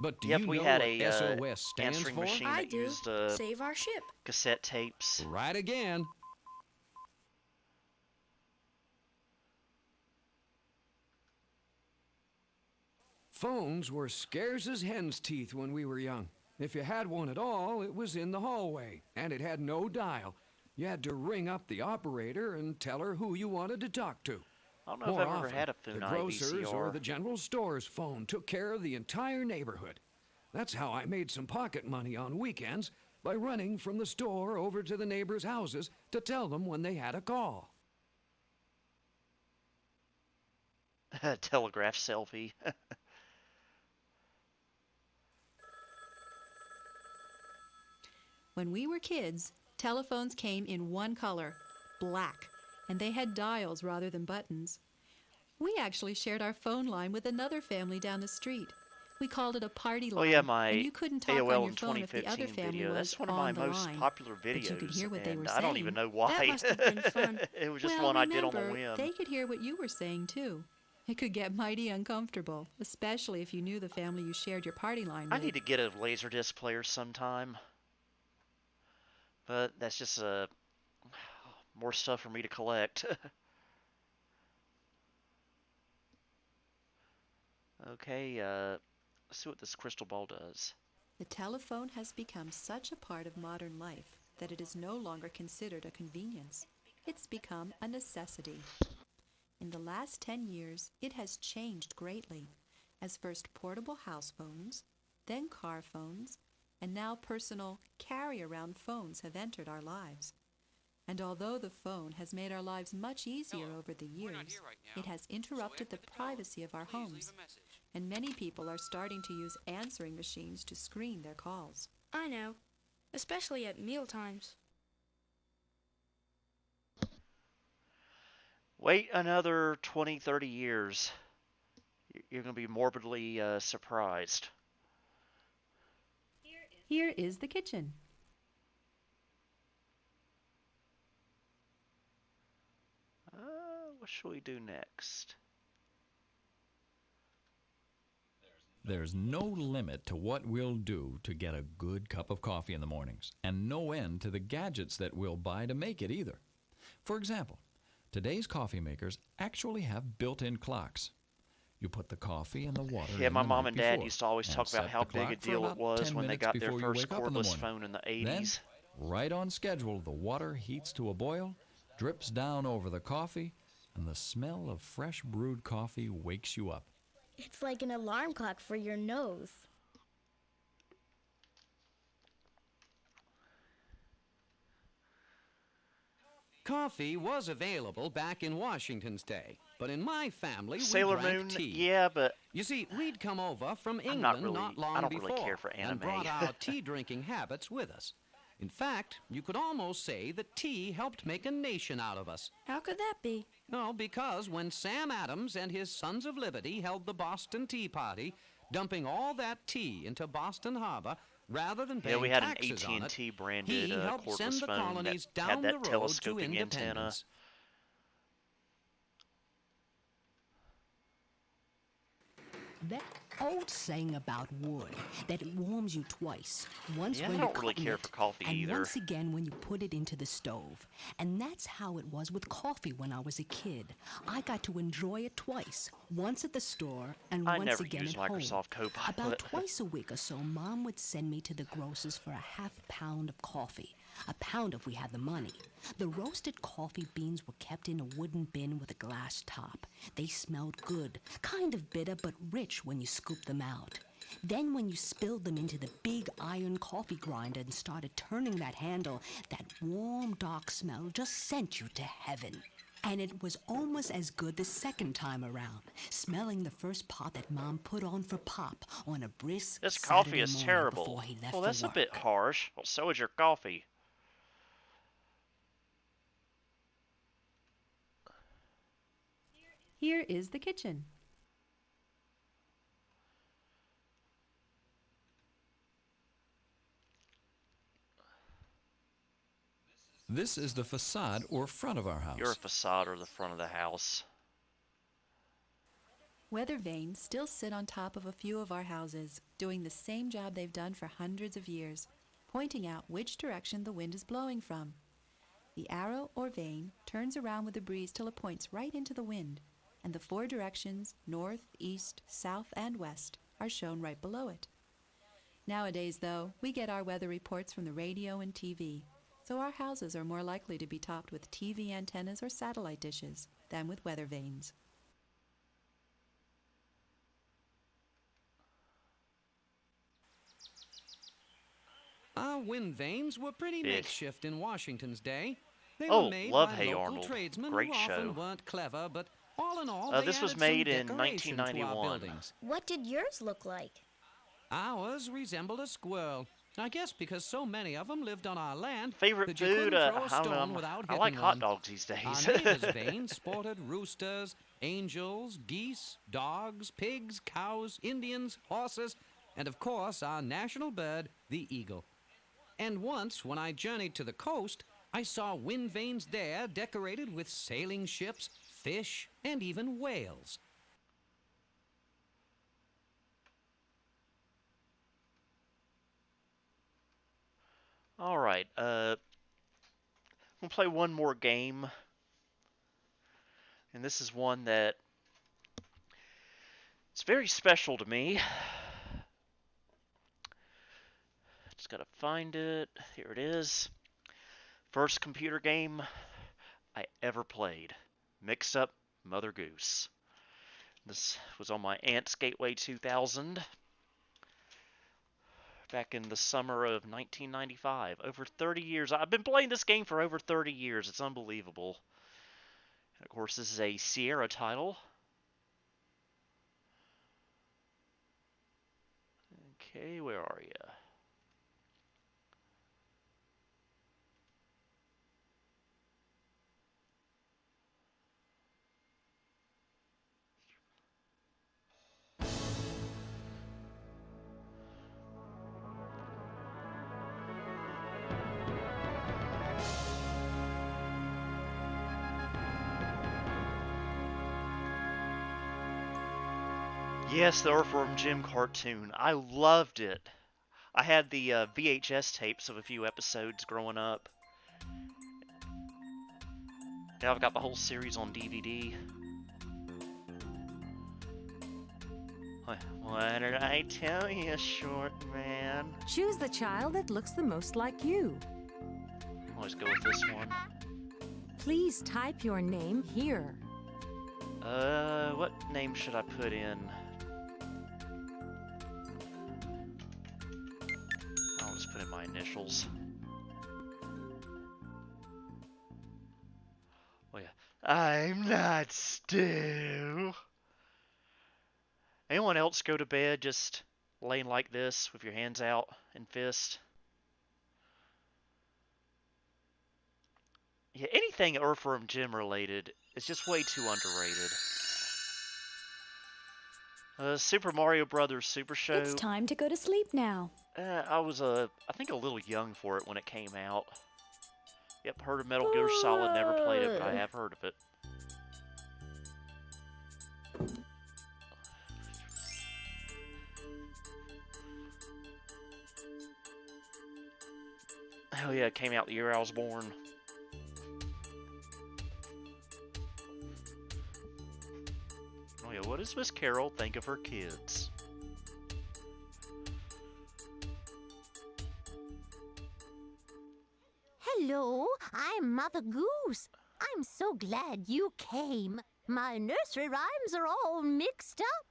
But do Yep, you we know had what a SOS stands answering for? machine I that do. used Save our ship. cassette tapes. Right again. Phones were scarce as hen's teeth when we were young. If you had one at all, it was in the hallway, and it had no dial. You had to ring up the operator and tell her who you wanted to talk to. I don't know More if I've ever often, had a the Funai grocer's or VCR. the general store's phone took care of the entire neighborhood. That's how I made some pocket money on weekends, by running from the store over to the neighbors' houses to tell them when they had a call. Telegraph selfie. When we were kids, telephones came in one color, black, and they had dials rather than buttons. We actually shared our phone line with another family down the street. We called it a party line, Oh yeah, my and you couldn't talk AOL on your in phone if the 2015 other family video. was That's one of on my the most line. popular But you could videos, hear what they were and saying. I don't even know why. That must have been fun. It was just Well, one I did on remember, a whim. they could hear what you were saying too. It could get mighty uncomfortable, especially if you knew the family you shared your party line with. I need to get a Laserdisc player sometime, but that's just more stuff for me to collect. Okay, let's see what this crystal ball does. The telephone has become such a part of modern life that it is no longer considered a convenience. It's become a necessity. In the last 10 years, it has changed greatly, as first portable house phones, then car phones, and now personal carry-around phones have entered our lives. And although the phone has made our lives much easier over the years, it has interrupted the privacy of our homes, and many people are starting to use answering machines to screen their calls. I know, especially at meal times. Wait another 20, 30 years. You're going to be morbidly surprised. Here is the kitchen. What should we do next? There's no limit to what we'll do to get a good cup of coffee in the mornings, and no end to the gadgets that we'll buy to make it either. For example, today's coffee makers actually have built-in clocks. You put the coffee and the water Yeah, in my the mom night and Dad before, used to always and talk about set how the big a clock for deal it about was 10 when they minutes got their before you first wake up in the cordless morning. phone in the Then, 80s. right on schedule, the water heats to a boil, drips down over the coffee, and the smell of fresh brewed coffee wakes you up. It's like an alarm clock for your nose. Coffee was available back in Washington's day, but in my family Sailor we drank Moon, tea. yeah, but You see, we'd come over from I'm England not really, long I don't before really care for and anime. brought our tea-drinking habits with us. In fact, you could almost say that tea helped make a nation out of us. How could that be? No, because when Sam Adams and his Sons of Liberty held the Boston Tea Party, dumping all that tea into Boston Harbor, rather than Yeah, paying we had an taxes on it, AT&T branded he helped cordless send the phone that colonies had down that the road to telescoping antenna. independence. That old saying about wood, that it warms you twice. Once Yeah, when I you don't really cut care it, for coffee and either. once again when you put it into the stove. And that's how it was with coffee when I was a kid. I got to enjoy it twice. Once at the store and I once never again used at home. Microsoft Copilot. About twice a week or so, Mom would send me to the grocer's for a half pound of coffee. A pound if we had the money. The roasted coffee beans were kept in a wooden bin with a glass top. They smelled good, kind of bitter but rich when you scooped them out. Then when you spilled them into the big iron coffee grinder and started turning that handle, that warm, dark smell just sent you to heaven. And it was almost as good the second time around, smelling the first pot that Mom put on for Pop on a brisk This Saturday coffee is morning terrible. before he left Well, for that's a work. bit harsh. Well, so is your coffee. Here is the kitchen. This is the facade or front of our house. You're a facade or the front of the house. Weather vanes still sit on top of a few of our houses, doing the same job they've done for hundreds of years, pointing out which direction the wind is blowing from. The arrow or vane turns around with the breeze till it points right into the wind, and the four directions, north, east, south, and west, are shown right below it. Nowadays, though, we get our weather reports from the radio and TV, so our houses are more likely to be topped with TV antennas or satellite dishes than with weather vanes. Our wind vanes were pretty Fish. makeshift in Washington's day. They Oh, were made love by Hey local Arnold. tradesmen Great who often show. weren't clever, but all in all, they This was added made some in decoration to our 1991. buildings. What did yours look like? Ours resembled a squirrel. I guess because so many of them lived on our land Favorite that you food? couldn't throw a I don't stone know. without I hitting like hot one. dogs these days. Our neighbors' vanes sported roosters, angels, geese, dogs, pigs, cows, Indians, horses, and of course our national bird, the eagle. And once, when I journeyed to the coast, I saw wind vanes there decorated with sailing ships, fish, and even whales. All right. We'll play one more game, and this is one that it's very special to me. Just gotta find it. Here it is. First computer game I ever played. Mix Up Mother Goose. This was on my aunt's Gateway 2000. back in the summer of 1995. Over 30 years. I've been playing this game for over 30 years. It's unbelievable. And of course, this is a Sierra title. Okay, where are you? Yes, the Earthworm Jim cartoon. I loved it. I had the VHS tapes of a few episodes growing up. Now I've got the whole series on DVD. What did I tell you, short man? Choose the child that looks the most like you. Let's go with this one. Please type your name here. What name should I put in? I'll just put in my initials. Oh yeah. I'm not Stu. Anyone else go to bed just laying like this with your hands out and fist? Yeah, anything Earthworm Jim related is just way too underrated. Super Mario Brothers Super Show. It's time to go to sleep now. I was I think a little young for it when it came out. Yep, heard of Metal Gear Solid, never played it, but I have heard of it. Oh yeah, it came out the year I was born. Oh yeah, what does Miss Carol think of her kids? Hello, I'm Mother Goose. I'm so glad you came. My nursery rhymes are all mixed up.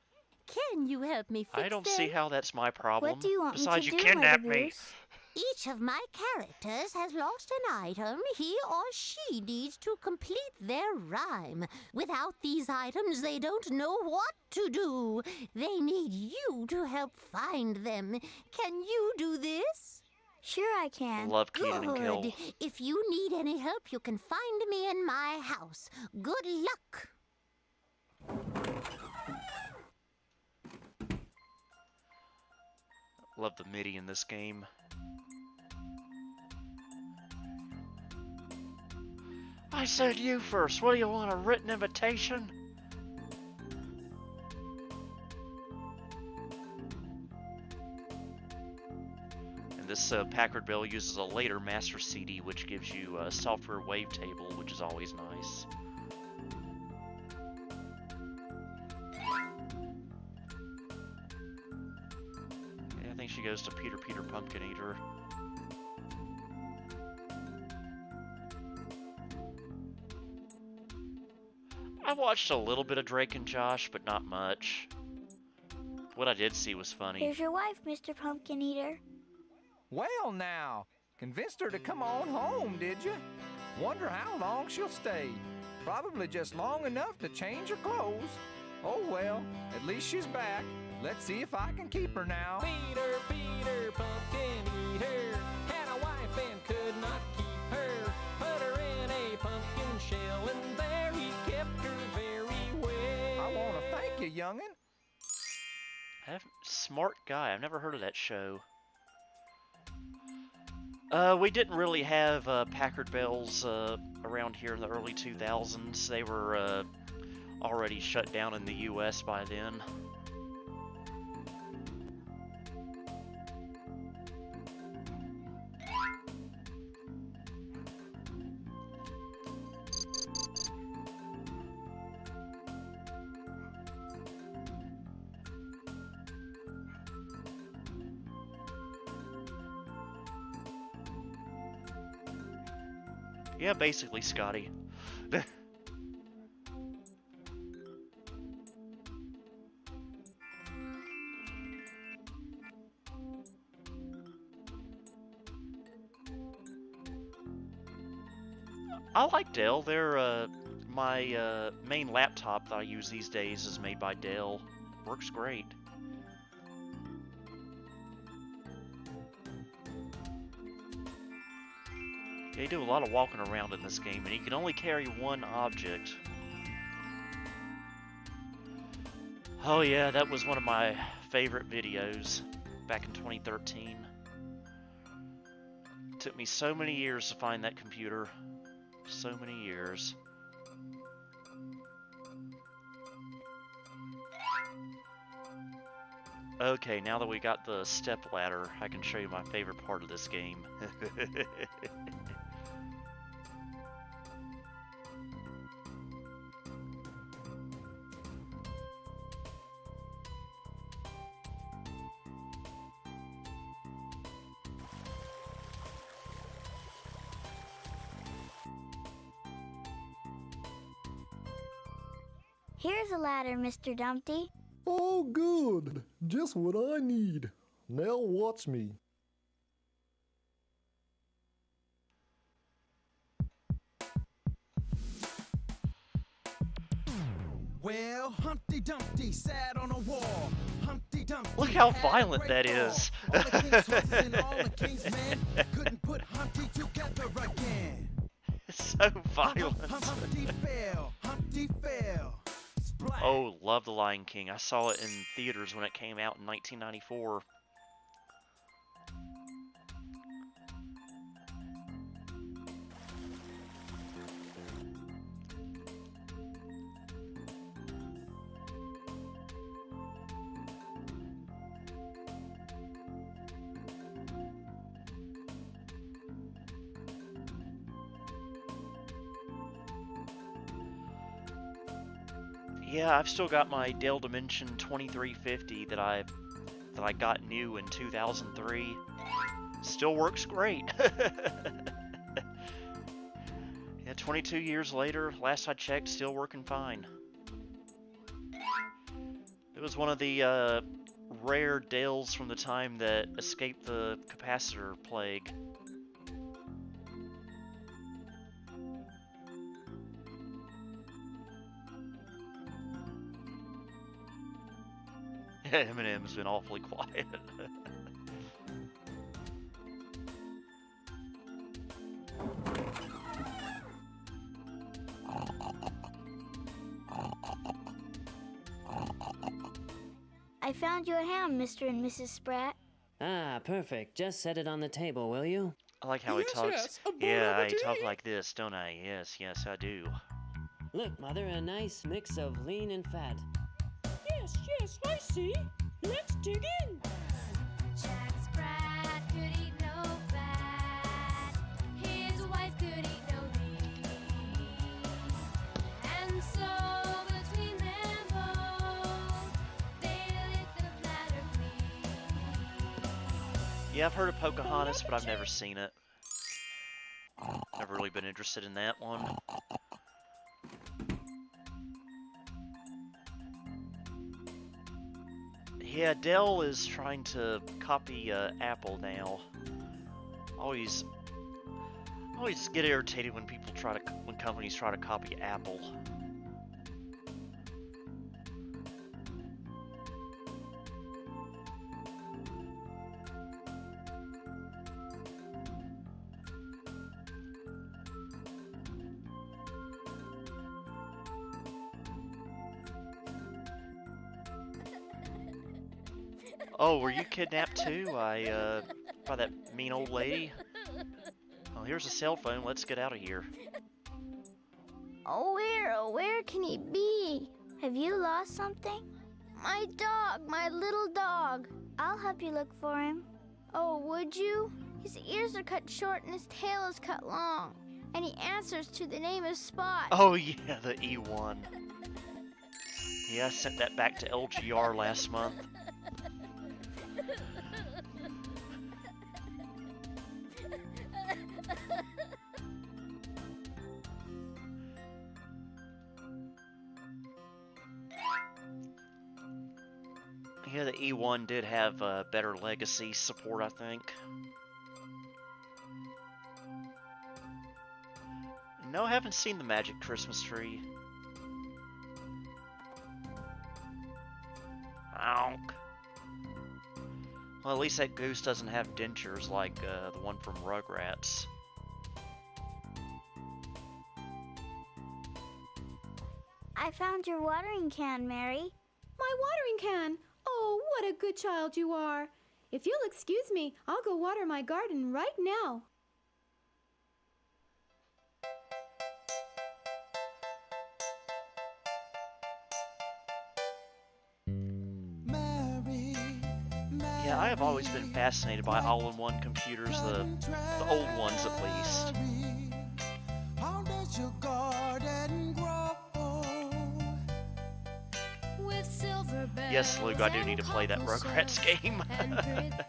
Can you help me fix them? I don't see how that's my problem. What do you want Besides, me to you do, kidnapped Mother me. Goose? Each of my characters has lost an item he or she needs to complete their rhyme. Without these items, they don't know what to do. They need you to help find them. Can you do this? Sure I can. Love Keenan and Kel. Good. If you need any help, you can find me in my house. Good luck. Love the MIDI in this game. I said you first. What do you want, a written invitation? And this Packard Bell uses a later master CD, which gives you a software wavetable, which is always nice. Yeah, I think she goes to Peter Pumpkin Eater. I watched a little bit of Drake and Josh, but not much. What I did see was funny. Here's your wife, Mr. Pumpkin Eater. Well now, convinced her to come on home, did you? Wonder how long she'll stay. Probably just long enough to change her clothes. Oh well, at least she's back. Let's see if I can keep her now. Peter, Pumpkin Eater, had a wife and could not keep her. Put her in a pumpkin shell and there he kept her very well. I want to thank you, youngin'. Smart guy. I've never heard of that show. We didn't really have Packard Bells around here in the early 2000s. They were already shut down in the US by then. Yeah, basically, Scotty. I like Dell. They're my main laptop that I use these days is made by Dell. Works great. Yeah, you do a lot of walking around in this game, and you can only carry one object. Oh yeah, that was one of my favorite videos back in 2013. It took me so many years to find that computer. So many years. Okay, now that we got the step ladder, I can show you my favorite part of this game. Here's a ladder, Mr. Dumpty. Oh, good. Just what I need. Now watch me. Well, Humpty Dumpty sat on a wall. Humpty Dumpty. Look how violent that is. All the king's horses and all the king's men couldn't put Humpty together again. It's so violent. Humpty fell. Humpty fell. Oh, love The Lion King. I saw it in theaters when it came out in 1994. Yeah, I've still got my Dell Dimension 2350 that I got new in 2003. Still works great. Yeah, 22 years later, last I checked, still working fine. It was one of the rare Dells from the time that escaped the capacitor plague. Eminem's been awfully quiet. I found you a ham, Mr. and Mrs. Sprat. Ah, perfect. Just set it on the table, will you? I like how he talks. Yeah, I talk like this, don't I? Yes, yes, I do. Look, Mother, a nice mix of lean and fat. Yes, yes, I see. Let's dig in. Jack Sprat could eat no fat. His wife could eat no lean. And so between them both, they lit the platter clean. Yeah, I've heard of Pocahontas, but I've never seen it. Never really been interested in that one. Yeah, Dell is trying to copy Apple now. Always get irritated when when companies try to copy Apple. Oh, were you kidnapped too? By that mean old lady? Oh, here's a cell phone. Let's get out of here. Oh, where can he be? Have you lost something? My dog, my little dog. I'll help you look for him. Oh, would you? His ears are cut short and his tail is cut long. And he answers to the name of Spot. Oh yeah, the E1. Yeah, I sent that back to LGR last month. Yeah, the E1 did have better legacy support, I think. No, I haven't seen the Magic Christmas Tree. Honk. Well, at least that goose doesn't have dentures like the one from Rugrats. I found your watering can, Mary. My watering can? Oh, what a good child you are. If you'll excuse me, I'll go water my garden right now. Yeah, I have always been fascinated by all-in-one computers, the old ones at least. How does your garden grow? Yes, Luke, I do need to play that Rugrats game.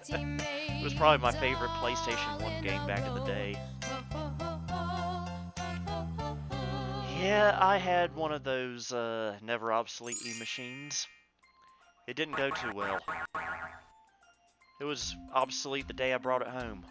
It was probably my favorite PlayStation 1 game back in the day. Yeah, I had one of those never obsolete e-machines. It didn't go too well. It was obsolete the day I brought it home.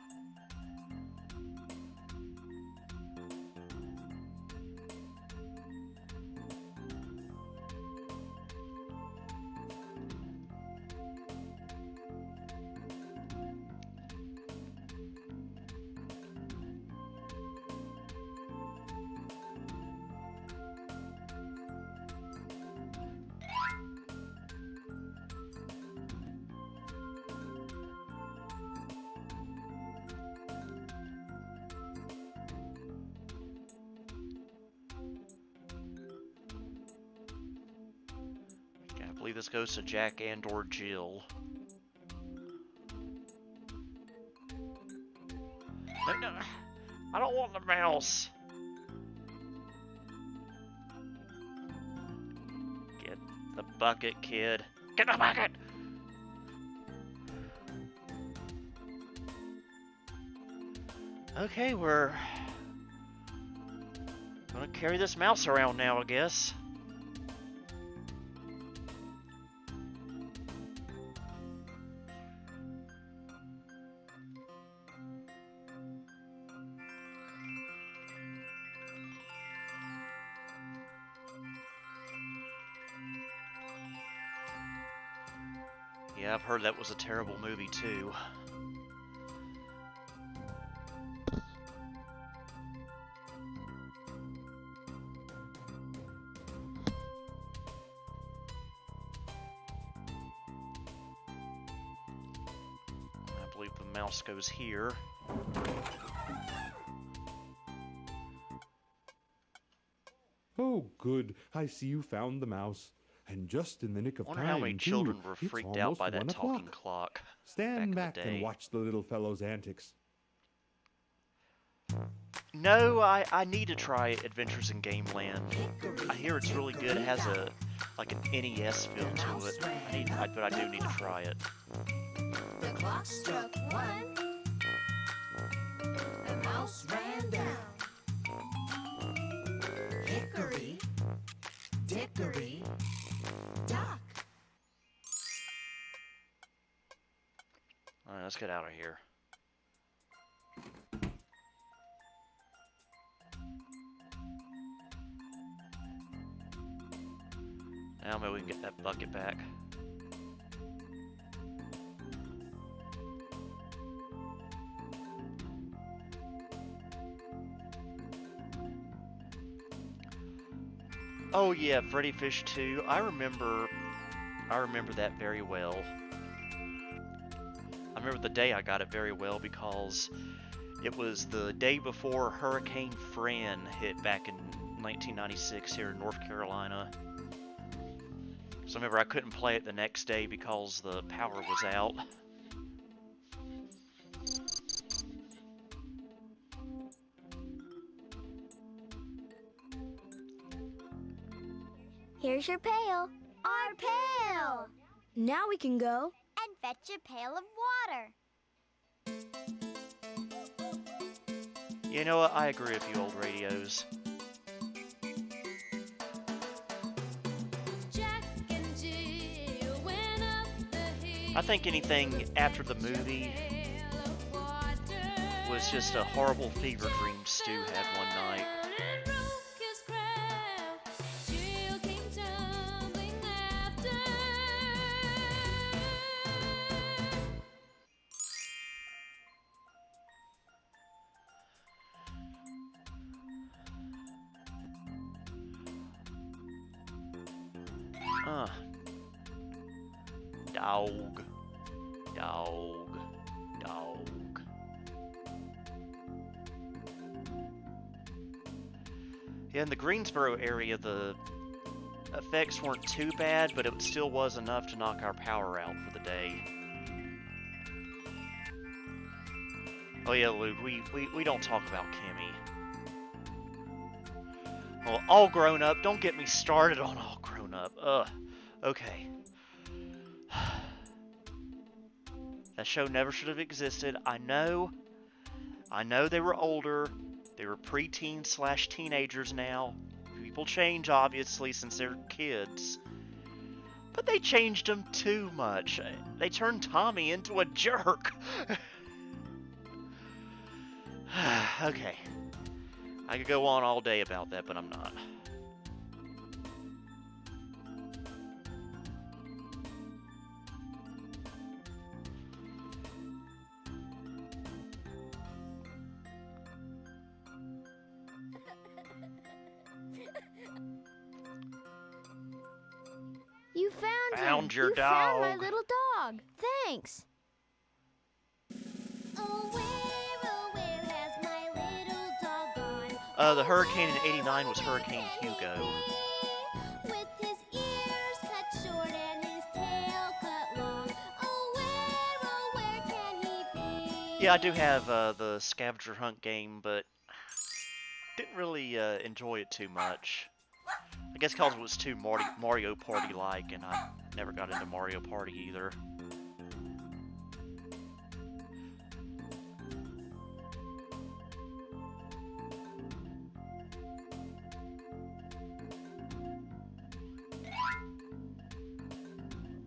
I believe this goes to Jack and or Jill. No, I don't want the mouse. Get the bucket, kid. Get the bucket! Okay, we're gonna carry this mouse around now, I guess. Yeah, I've heard that was a terrible movie too. I believe the mouse goes here. Oh, good. I see you found the mouse. And just in the nick of I wonder time, how many too. children were It's freaked out almost by that 1 talking o'clock. clock. Stand back back in the and day. watch the little fellow's antics. No, I need to try Adventures in Gameland. I hear it's really good. It has a like an NES feel to it. But I do need to try it. The clock struck 1. The mouse ran down. Hickory, dickory, dock. Alright, let's get out of here. Now maybe we can get that bucket back. Oh yeah, Freddy Fish 2. I remember that very well. I remember the day I got it very well because it was the day before Hurricane Fran hit back in 1996 here in North Carolina. So I remember I couldn't play it the next day because the power was out. Here's your pail. Our pail! Now we can go. And fetch a pail of water. You know what? I agree with you, old radios. I think anything after the movie was just a horrible fever dream Stu had one night. Huh. Dog. Dog. Dog. Yeah, in the Greensboro area, the effects weren't too bad, but it still was enough to knock our power out for the day. Oh yeah, Luke, we don't talk about Kimmy. Well, All Grown Up, don't get me started on All Grown Up. Ugh. Okay. That show never should have existed. I know they were older. They were preteens / teenagers now. People change, obviously, since they're kids. But they changed them too much. They turned Tommy into a jerk. Okay. I could go on all day about that, but I'm not. You found Found him. your you dog. found my little dog. Thanks. The hurricane in '89 was Hurricane Hugo. With his ears cut short and his tail cut long. Oh, where can he be? Yeah, I do have the scavenger hunt game, but didn't really enjoy it too much. I guess because it was too Mario Party-like, and I never got into Mario Party either.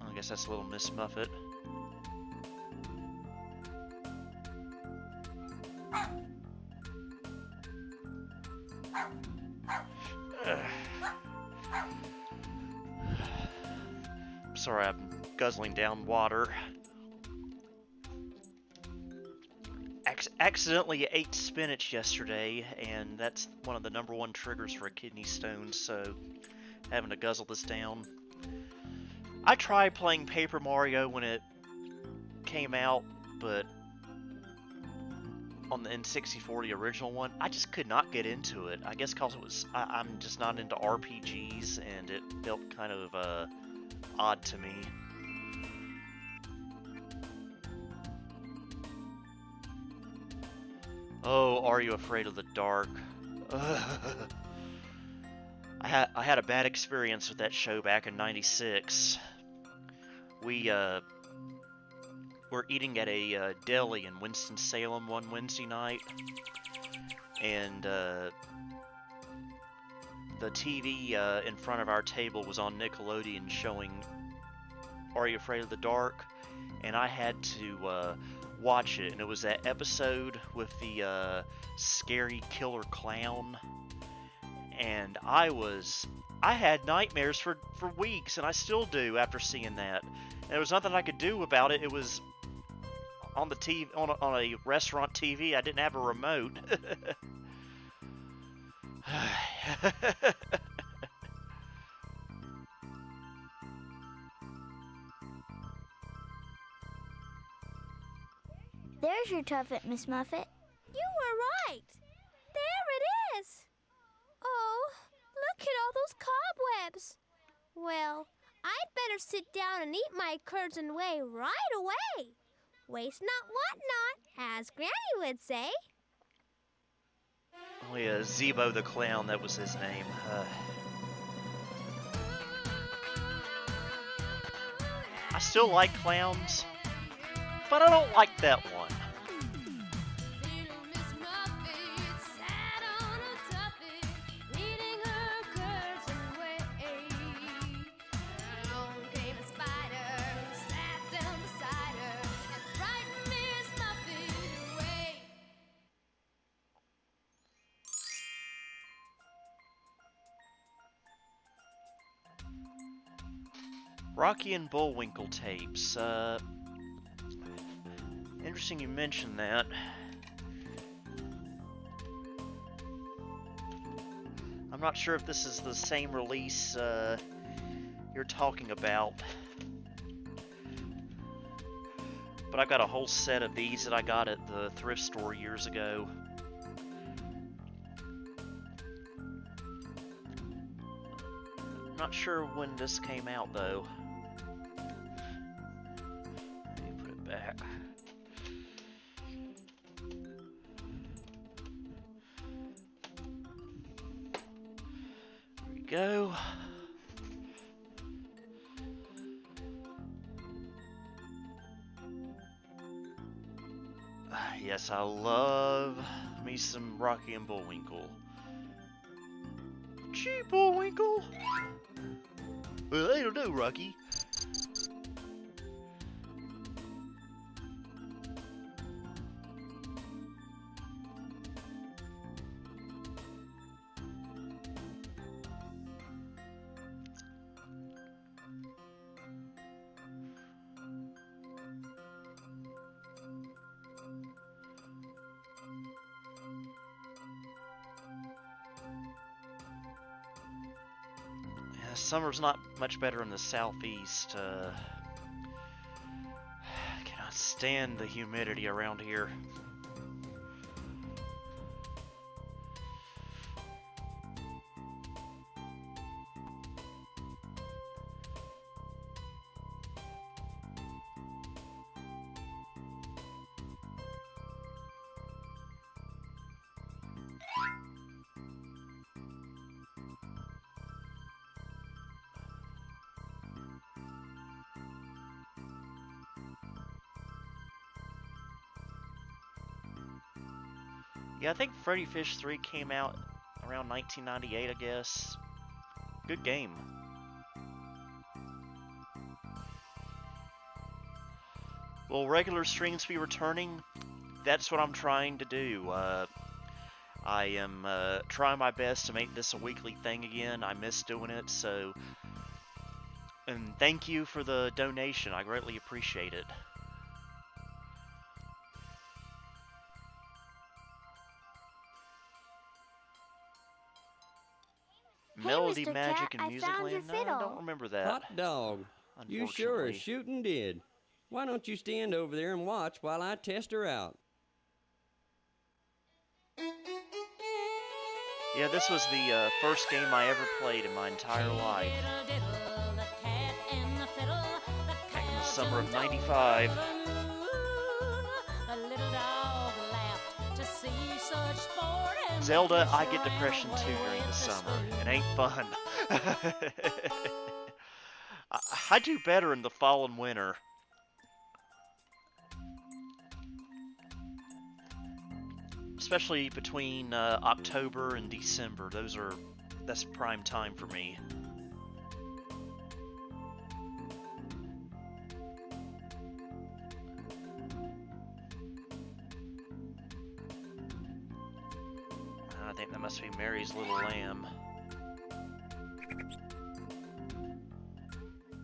I guess that's a little Miss Muffet. Sorry, I'm guzzling down water. Accidentally ate spinach yesterday, and that's one of the #1 triggers for a kidney stone, so having to guzzle this down. I tried playing Paper Mario when it came out, but on the N64, the original one, I just could not get into it. I guess because it was I'm just not into RPGs, and it felt kind of odd to me. Oh, Are You Afraid of the Dark? I had a bad experience with that show back in '96. We were eating at a deli in Winston-Salem one Wednesday night, and the TV in front of our table was on Nickelodeon showing Are You Afraid of the Dark? And I had to watch it, and it was that episode with the scary killer clown, and I had nightmares for weeks, and I still do after seeing that. And there was nothing I could do about it. It was on the TV, on a restaurant TV. I didn't have a remote. There's your tuffet, Miss Muffet. You were right. There it is. Oh, look at all those cobwebs. Well, I'd better sit down and eat my curds and whey right away. Waste not, want not, as Granny would say. Oh yeah, Zebo the Clown, that was his name. I still like clowns, but I don't like that one. Rocky and Bullwinkle tapes. Interesting you mentioned that. I'm not sure if this is the same release you're talking about. But I've got a whole set of these that I got at the thrift store years ago. Not sure when this came out though. Let me put it back. There we go. Yes, I love me some Rocky and Bullwinkle. Gee, Bullwinkle! Well, I don't know, Rocky. Summer's not much better in the southeast. I cannot stand the humidity around here. Yeah, I think Freddy Fish 3 came out around 1998, I guess. Good game. Will regular streams be returning? That's what I'm trying to do. I am trying my best to make this a weekly thing again. I miss doing it, so... And thank you for the donation. I greatly appreciate it. Melody Mr. Magic Cat, and I Music found your Land? No, I fiddle. don't remember that. Hot dog. You sure as shooting did. Why don't you stand over there and watch while I test her out? Yeah, this was the first game I ever played in my entire life. Back in the summer of '95. Zelda, I get depression too during the summer. It ain't fun. I do better in the fall and winter. Especially between October and December. That's prime time for me. I think that must be Mary's Little Lamb.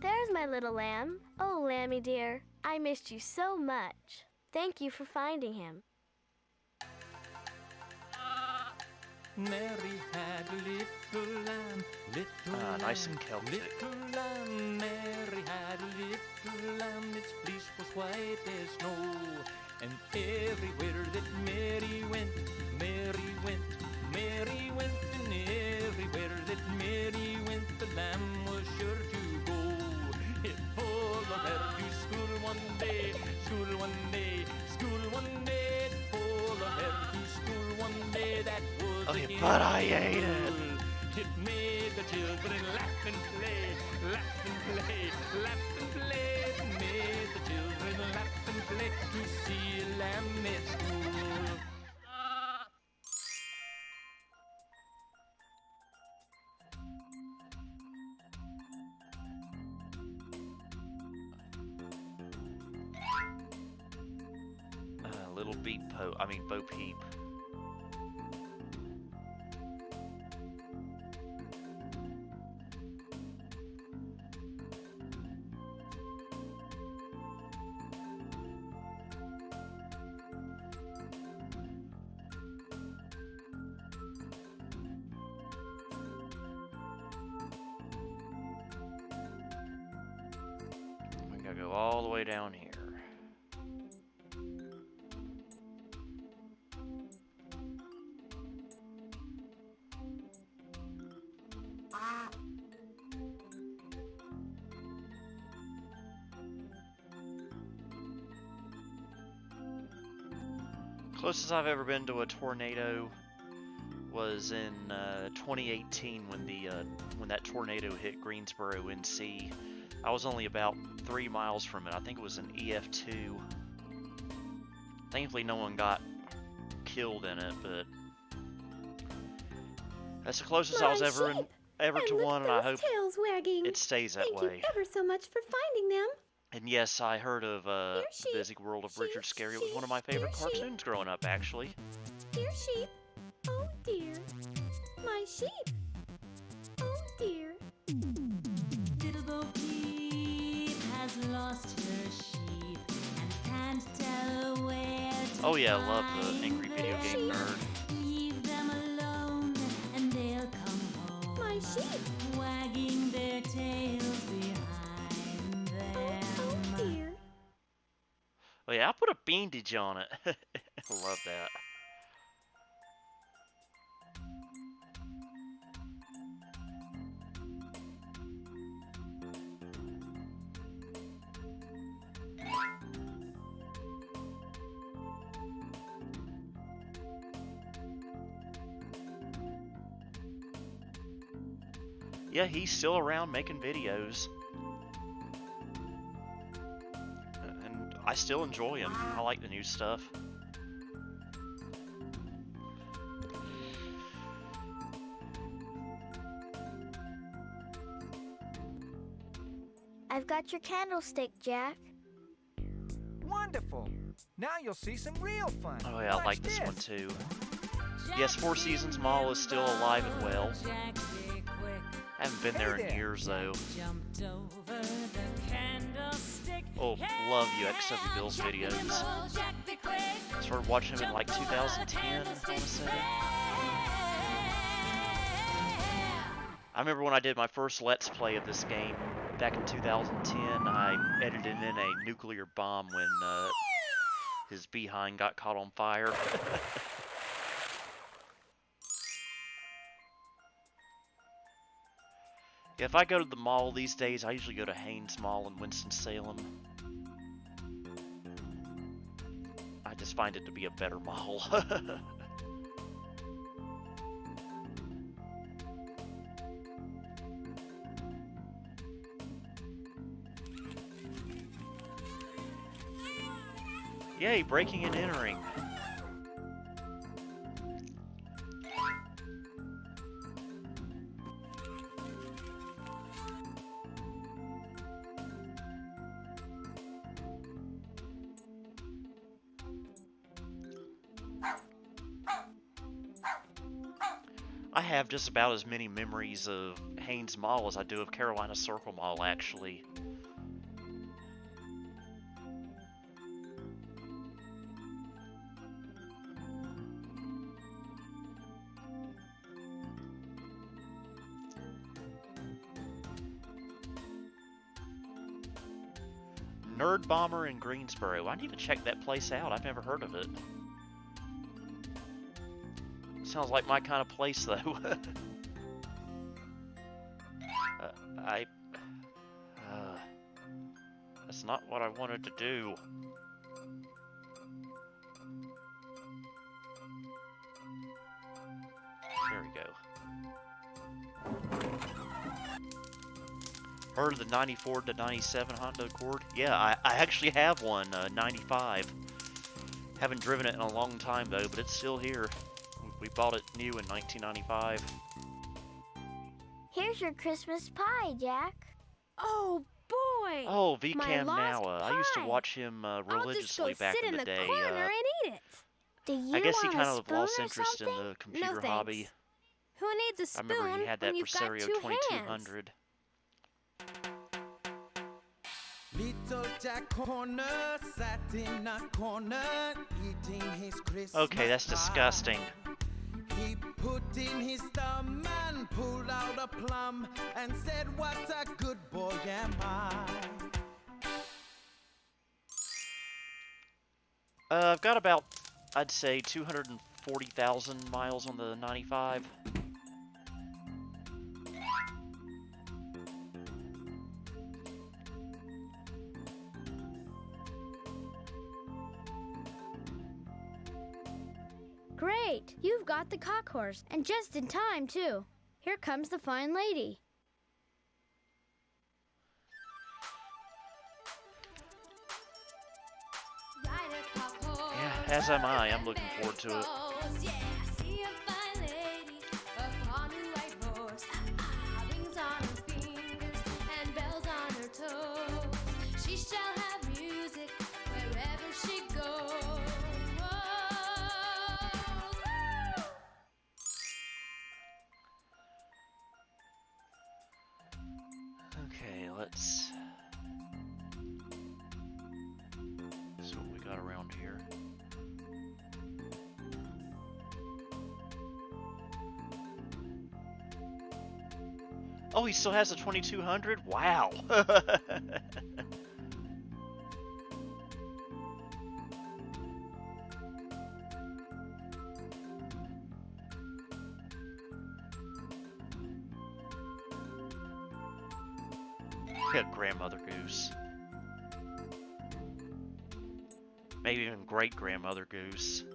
There's my little lamb. Oh, Lammy dear, I missed you so much. Thank you for finding him. Mary had a little lamb, nice and Celtic. little lamb. Mary had a little lamb, its fleece was white as snow. And everywhere that Mary went, Mary went, Mary went. And everywhere that Mary went, the lamb was sure to go. It followed her to school one day, school one day, school one day. It followed her to school one day. That was Okay, but I ate it. It made the children laugh and play, laugh and play, laugh and play. It made the children laugh and play to see a lamb at school. Little Bo Peep. gotta go all the way down here. Closest I've ever been to a tornado was in 2018 when that tornado hit Greensboro, NC. I was only about 3 miles from it. I think it was an EF2. Thankfully, no one got killed in it, but that's the closest I was ever to one, and I hope tails wagging. it stays that way. Thank you ever so much for finding them. And yes, I heard of The Busy World of Richard Scarry. It was one of my favorite cartoons growing up, actually. Dear sheep. Oh dear. My sheep. Oh dear. Little Bo Peep has lost her sheep and can't tell where to Oh yeah, I love the Angry Video Game Nerd. leave them alone and they'll come home. My sheep. Wagging their tails behind them. Oh dear. Oh yeah, I put a bandage on it. I love that. Yeah, he's still around making videos. And I still enjoy him. I like the new stuff. I've got your candlestick, Jack. Wonderful. Now you'll see some real fun. Oh yeah, I like this one too. Yes, Four Seasons Mall is still alive and well. I haven't been there in years though. Oh, love UXW Bill's videos. Started watching him in like 2010, I want to say. I remember when I did my first Let's Play of this game back in 2010, I edited in a nuclear bomb when his behind got caught on fire. If I go to the mall these days, I usually go to Haynes Mall in Winston-Salem. I just find it to be a better mall. Yay, breaking and entering. I have just about as many memories of Haynes Mall as I do of Carolina Circle Mall, actually. Nerd Bomber in Greensboro. I need to check that place out. I've never heard of it. Sounds like my kind of place, though. That's not what I wanted to do. There we go. Heard of the 94 to 97 Honda Accord? Yeah, I actually have one, 95. Haven't driven it in a long time, though, but it's still here. We bought it new in 1995. Here's your Christmas pie, Jack. Oh, boy! Oh, VCam lost Noah. I used to watch him religiously back in the day. Corner and eat it. Do you I guess he want kind a of spoon lost or interest in something? the computer No, thanks. hobby. Who needs a I spoon remember he had that when you've got Presario 2 hands? 2200. Little Jack Corner sat in a corner eating his Christmas Okay, that's pie. disgusting. He put in his thumb and pulled out a plum and said, "What a good boy am I." I've got about, I'd say, 240,000 miles on the 95. Great! You've got the cock horse, and just in time, too. Here comes the fine lady. Yeah, as am I. I'm looking forward to it. Okay, let's see what we got around here. Oh, he still has a 2200? Wow. Yeah, Grandmother Goose. Maybe even Great-Grandmother Goose.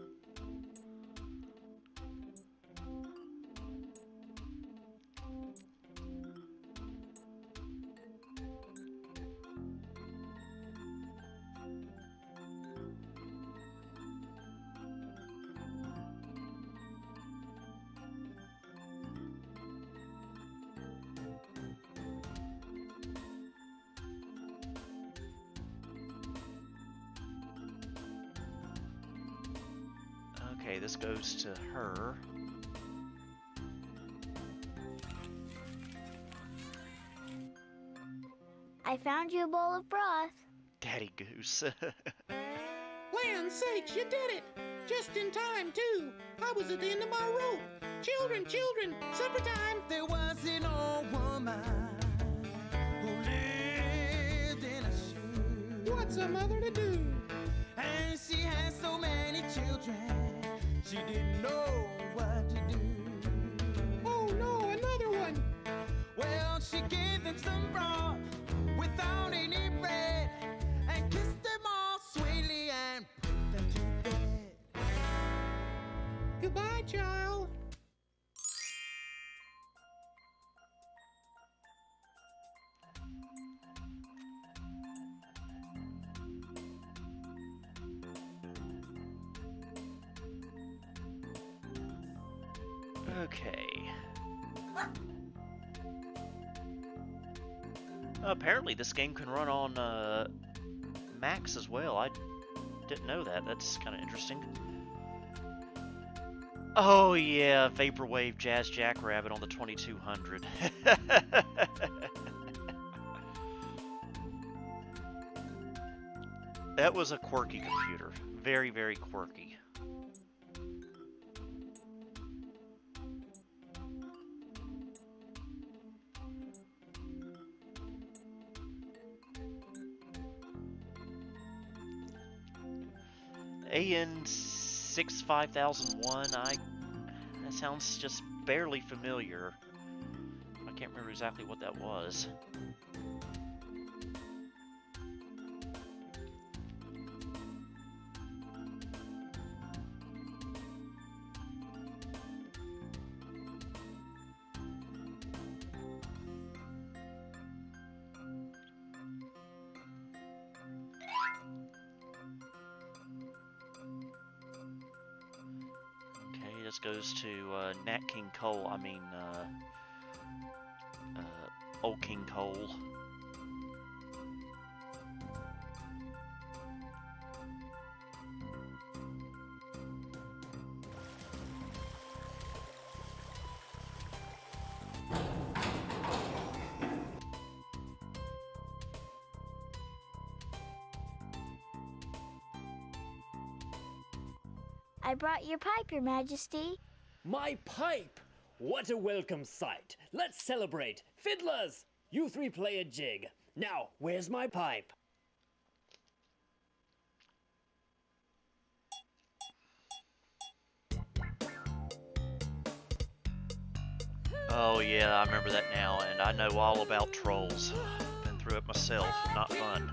Okay, this goes to her. I found you a bowl of broth. Daddy Goose. Land's sakes, you did it! Just in time, too. I was at the end of my rope. Children, children, supper time. There was an old woman who lived in a shoe. What's a mother to do? And she had so many children, she didn't know what to do. Oh no, another one! Well, she gave them some broth without any bread, and kissed them all sweetly and put them to bed. Goodbye, child. Okay. Apparently this game can run on Macs as well. I didn't know that. That's kind of interesting. Oh yeah, Vaporwave Jazz Jackrabbit on the 2200. That was a quirky computer. Very, very quirky. AN65001, that sounds just barely familiar. I can't remember exactly what that was. This goes to Nat King Cole, Old King Cole. I brought your pipe, Your Majesty. My pipe! What a welcome sight. Let's celebrate. Fiddlers, you three play a jig. Now, where's my pipe? Oh yeah, I remember that now, and I know all about trolls. Been through it myself. Not fun.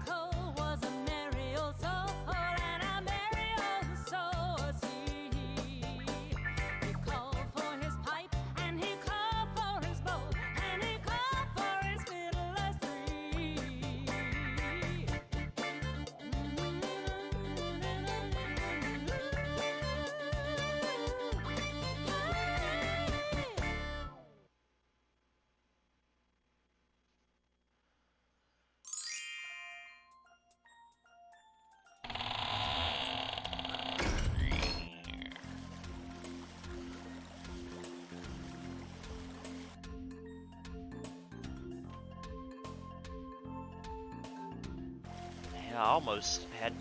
Yeah,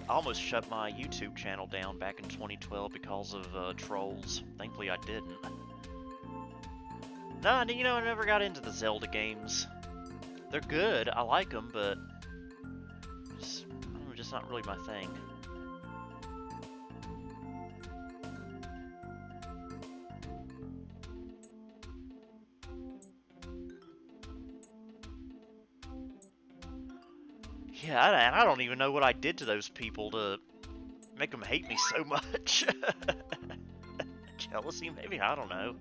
I almost shut my YouTube channel down back in 2012 because of trolls. Thankfully, I didn't. Nah, you know, I never got into the Zelda games. They're good, I like them, but just not really my thing. Yeah, I don't even know what I did to those people to make them hate me so much. Jealousy, maybe? I don't know.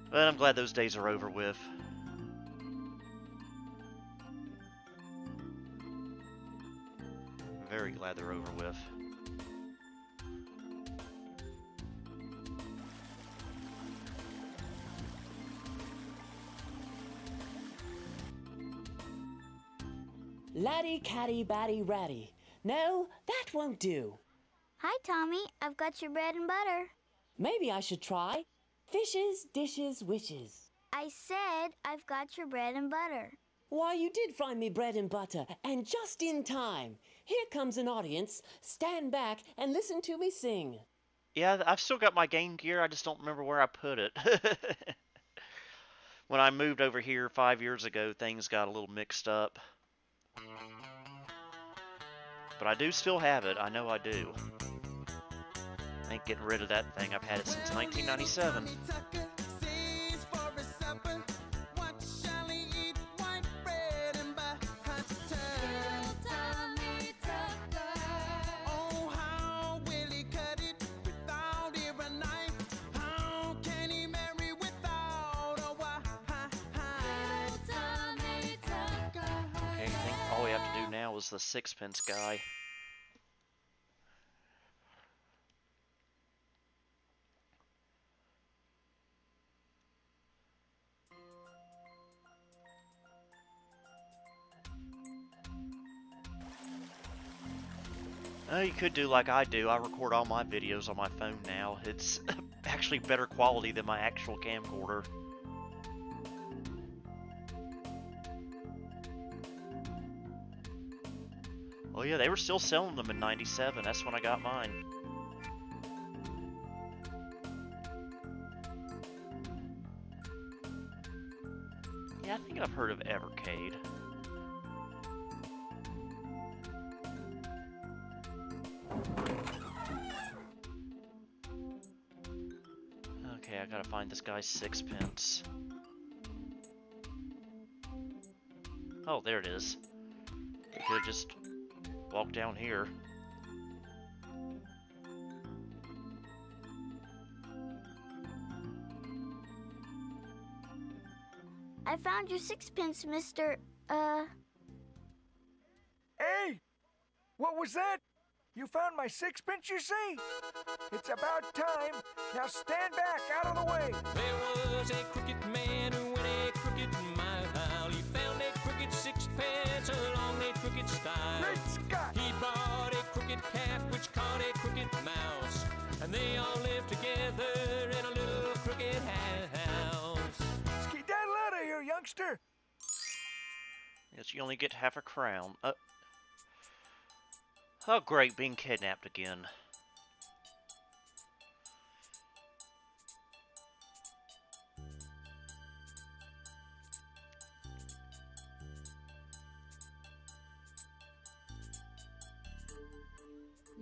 But I'm glad those days are over with. Very glad they're over with. Laddie, catty, batty, ratty. No, that won't do. Hi, Tommy. I've got your bread and butter. Maybe I should try fishes, dishes, wishes. I said I've got your bread and butter. Why, you did find me bread and butter, and just in time. Here comes an audience. Stand back and listen to me sing. Yeah, I've still got my Game Gear, I just don't remember where I put it. When I moved over here 5 years ago, things got a little mixed up. But I do still have it, I know I do. I ain't getting rid of that thing, I've had it since 1997. Was the sixpence guy. You could do like I do. I record all my videos on my phone now. It's actually better quality than my actual camcorder. Oh yeah, they were still selling them in '97. That's when I got mine. Yeah, I think I've heard of Evercade. Okay, I gotta find this guy's sixpence. Oh, there it is. We could have just walked down here. I found your sixpence, Mr. Hey! What was that? You found my sixpence, you say? It's about time. Now stand back, out of the way. There was a crooked man who went a crooked mile. He found a crooked sixpence along a crooked stile. Great Scott! He bought a crooked cat which caught a crooked mouse. And they all lived together in a little crooked house. Skedaddle out of here, youngster. Yes, you only get half a crown. Oh great, being kidnapped again.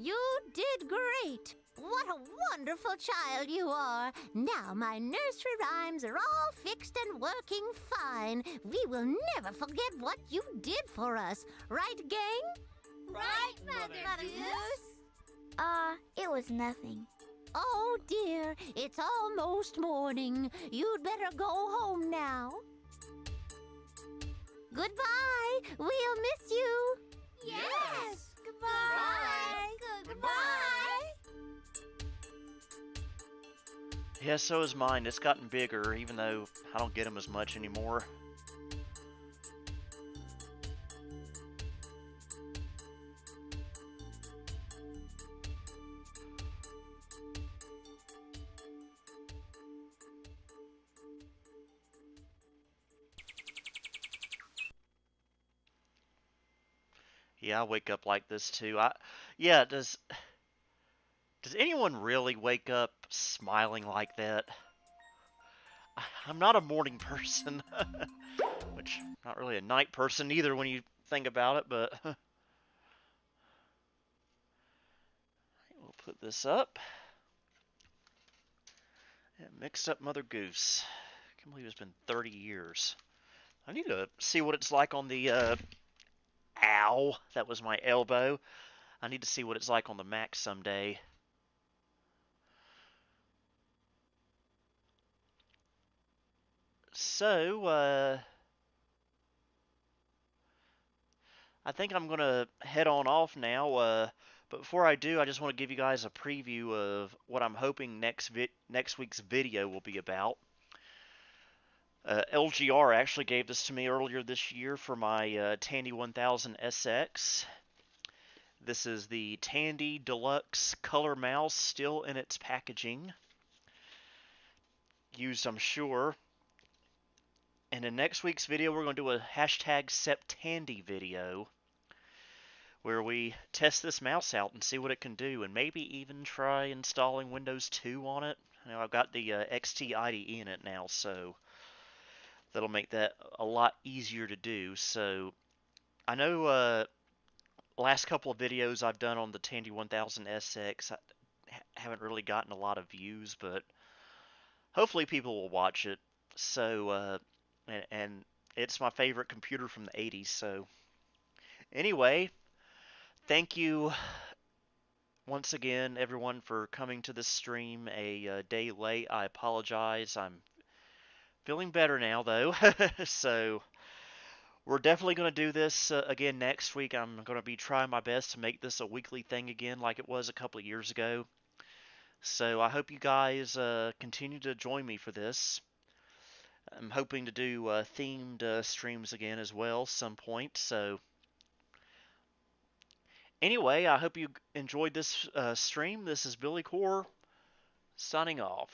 You did great. What a wonderful child you are. Now my nursery rhymes are all fixed and working fine. We will never forget what you did for us. Right, gang? Right, Mother Goose? It was nothing. Oh, dear. It's almost morning. You'd better go home now. Goodbye. We'll miss you. Yes. Goodbye. Goodbye. Yeah, so is mine. It's gotten bigger, even though I don't get them as much anymore. Yeah, I wake up like this too. Yeah, does anyone really wake up smiling like that? I'm not a morning person, which not really a night person either when you think about it, but we'll put this up. And mixed up Mother Goose. I can't believe it's been 30 years. I need to see what it's like on the ow, that was my elbow. I need to see what it's like on the Mac someday. So, I think I'm going to head on off now, but before I do, I just want to give you guys a preview of what I'm hoping next week's video will be about. LGR actually gave this to me earlier this year for my Tandy 1000 SX. This is the Tandy Deluxe Color Mouse, still in its packaging. Used, I'm sure. And in next week's video, we're going to do a hashtag Septandy video, where we test this mouse out and see what it can do, and maybe even try installing Windows 2 on it. Now, I've got the XT IDE in it now, so that'll make that a lot easier to do. So I know last couple of videos I've done on the Tandy 1000 SX, I haven't really gotten a lot of views, but hopefully people will watch it. So, and it's my favorite computer from the 80s, so anyway, thank you once again, everyone, for coming to this stream a day late. I apologize. I'm feeling better now, though. So we're definitely going to do this again next week. I'm going to be trying my best to make this a weekly thing again like it was a couple of years ago. So I hope you guys continue to join me for this. I'm hoping to do themed streams again as well some point. So anyway, I hope you enjoyed this stream. This is Billy Core signing off.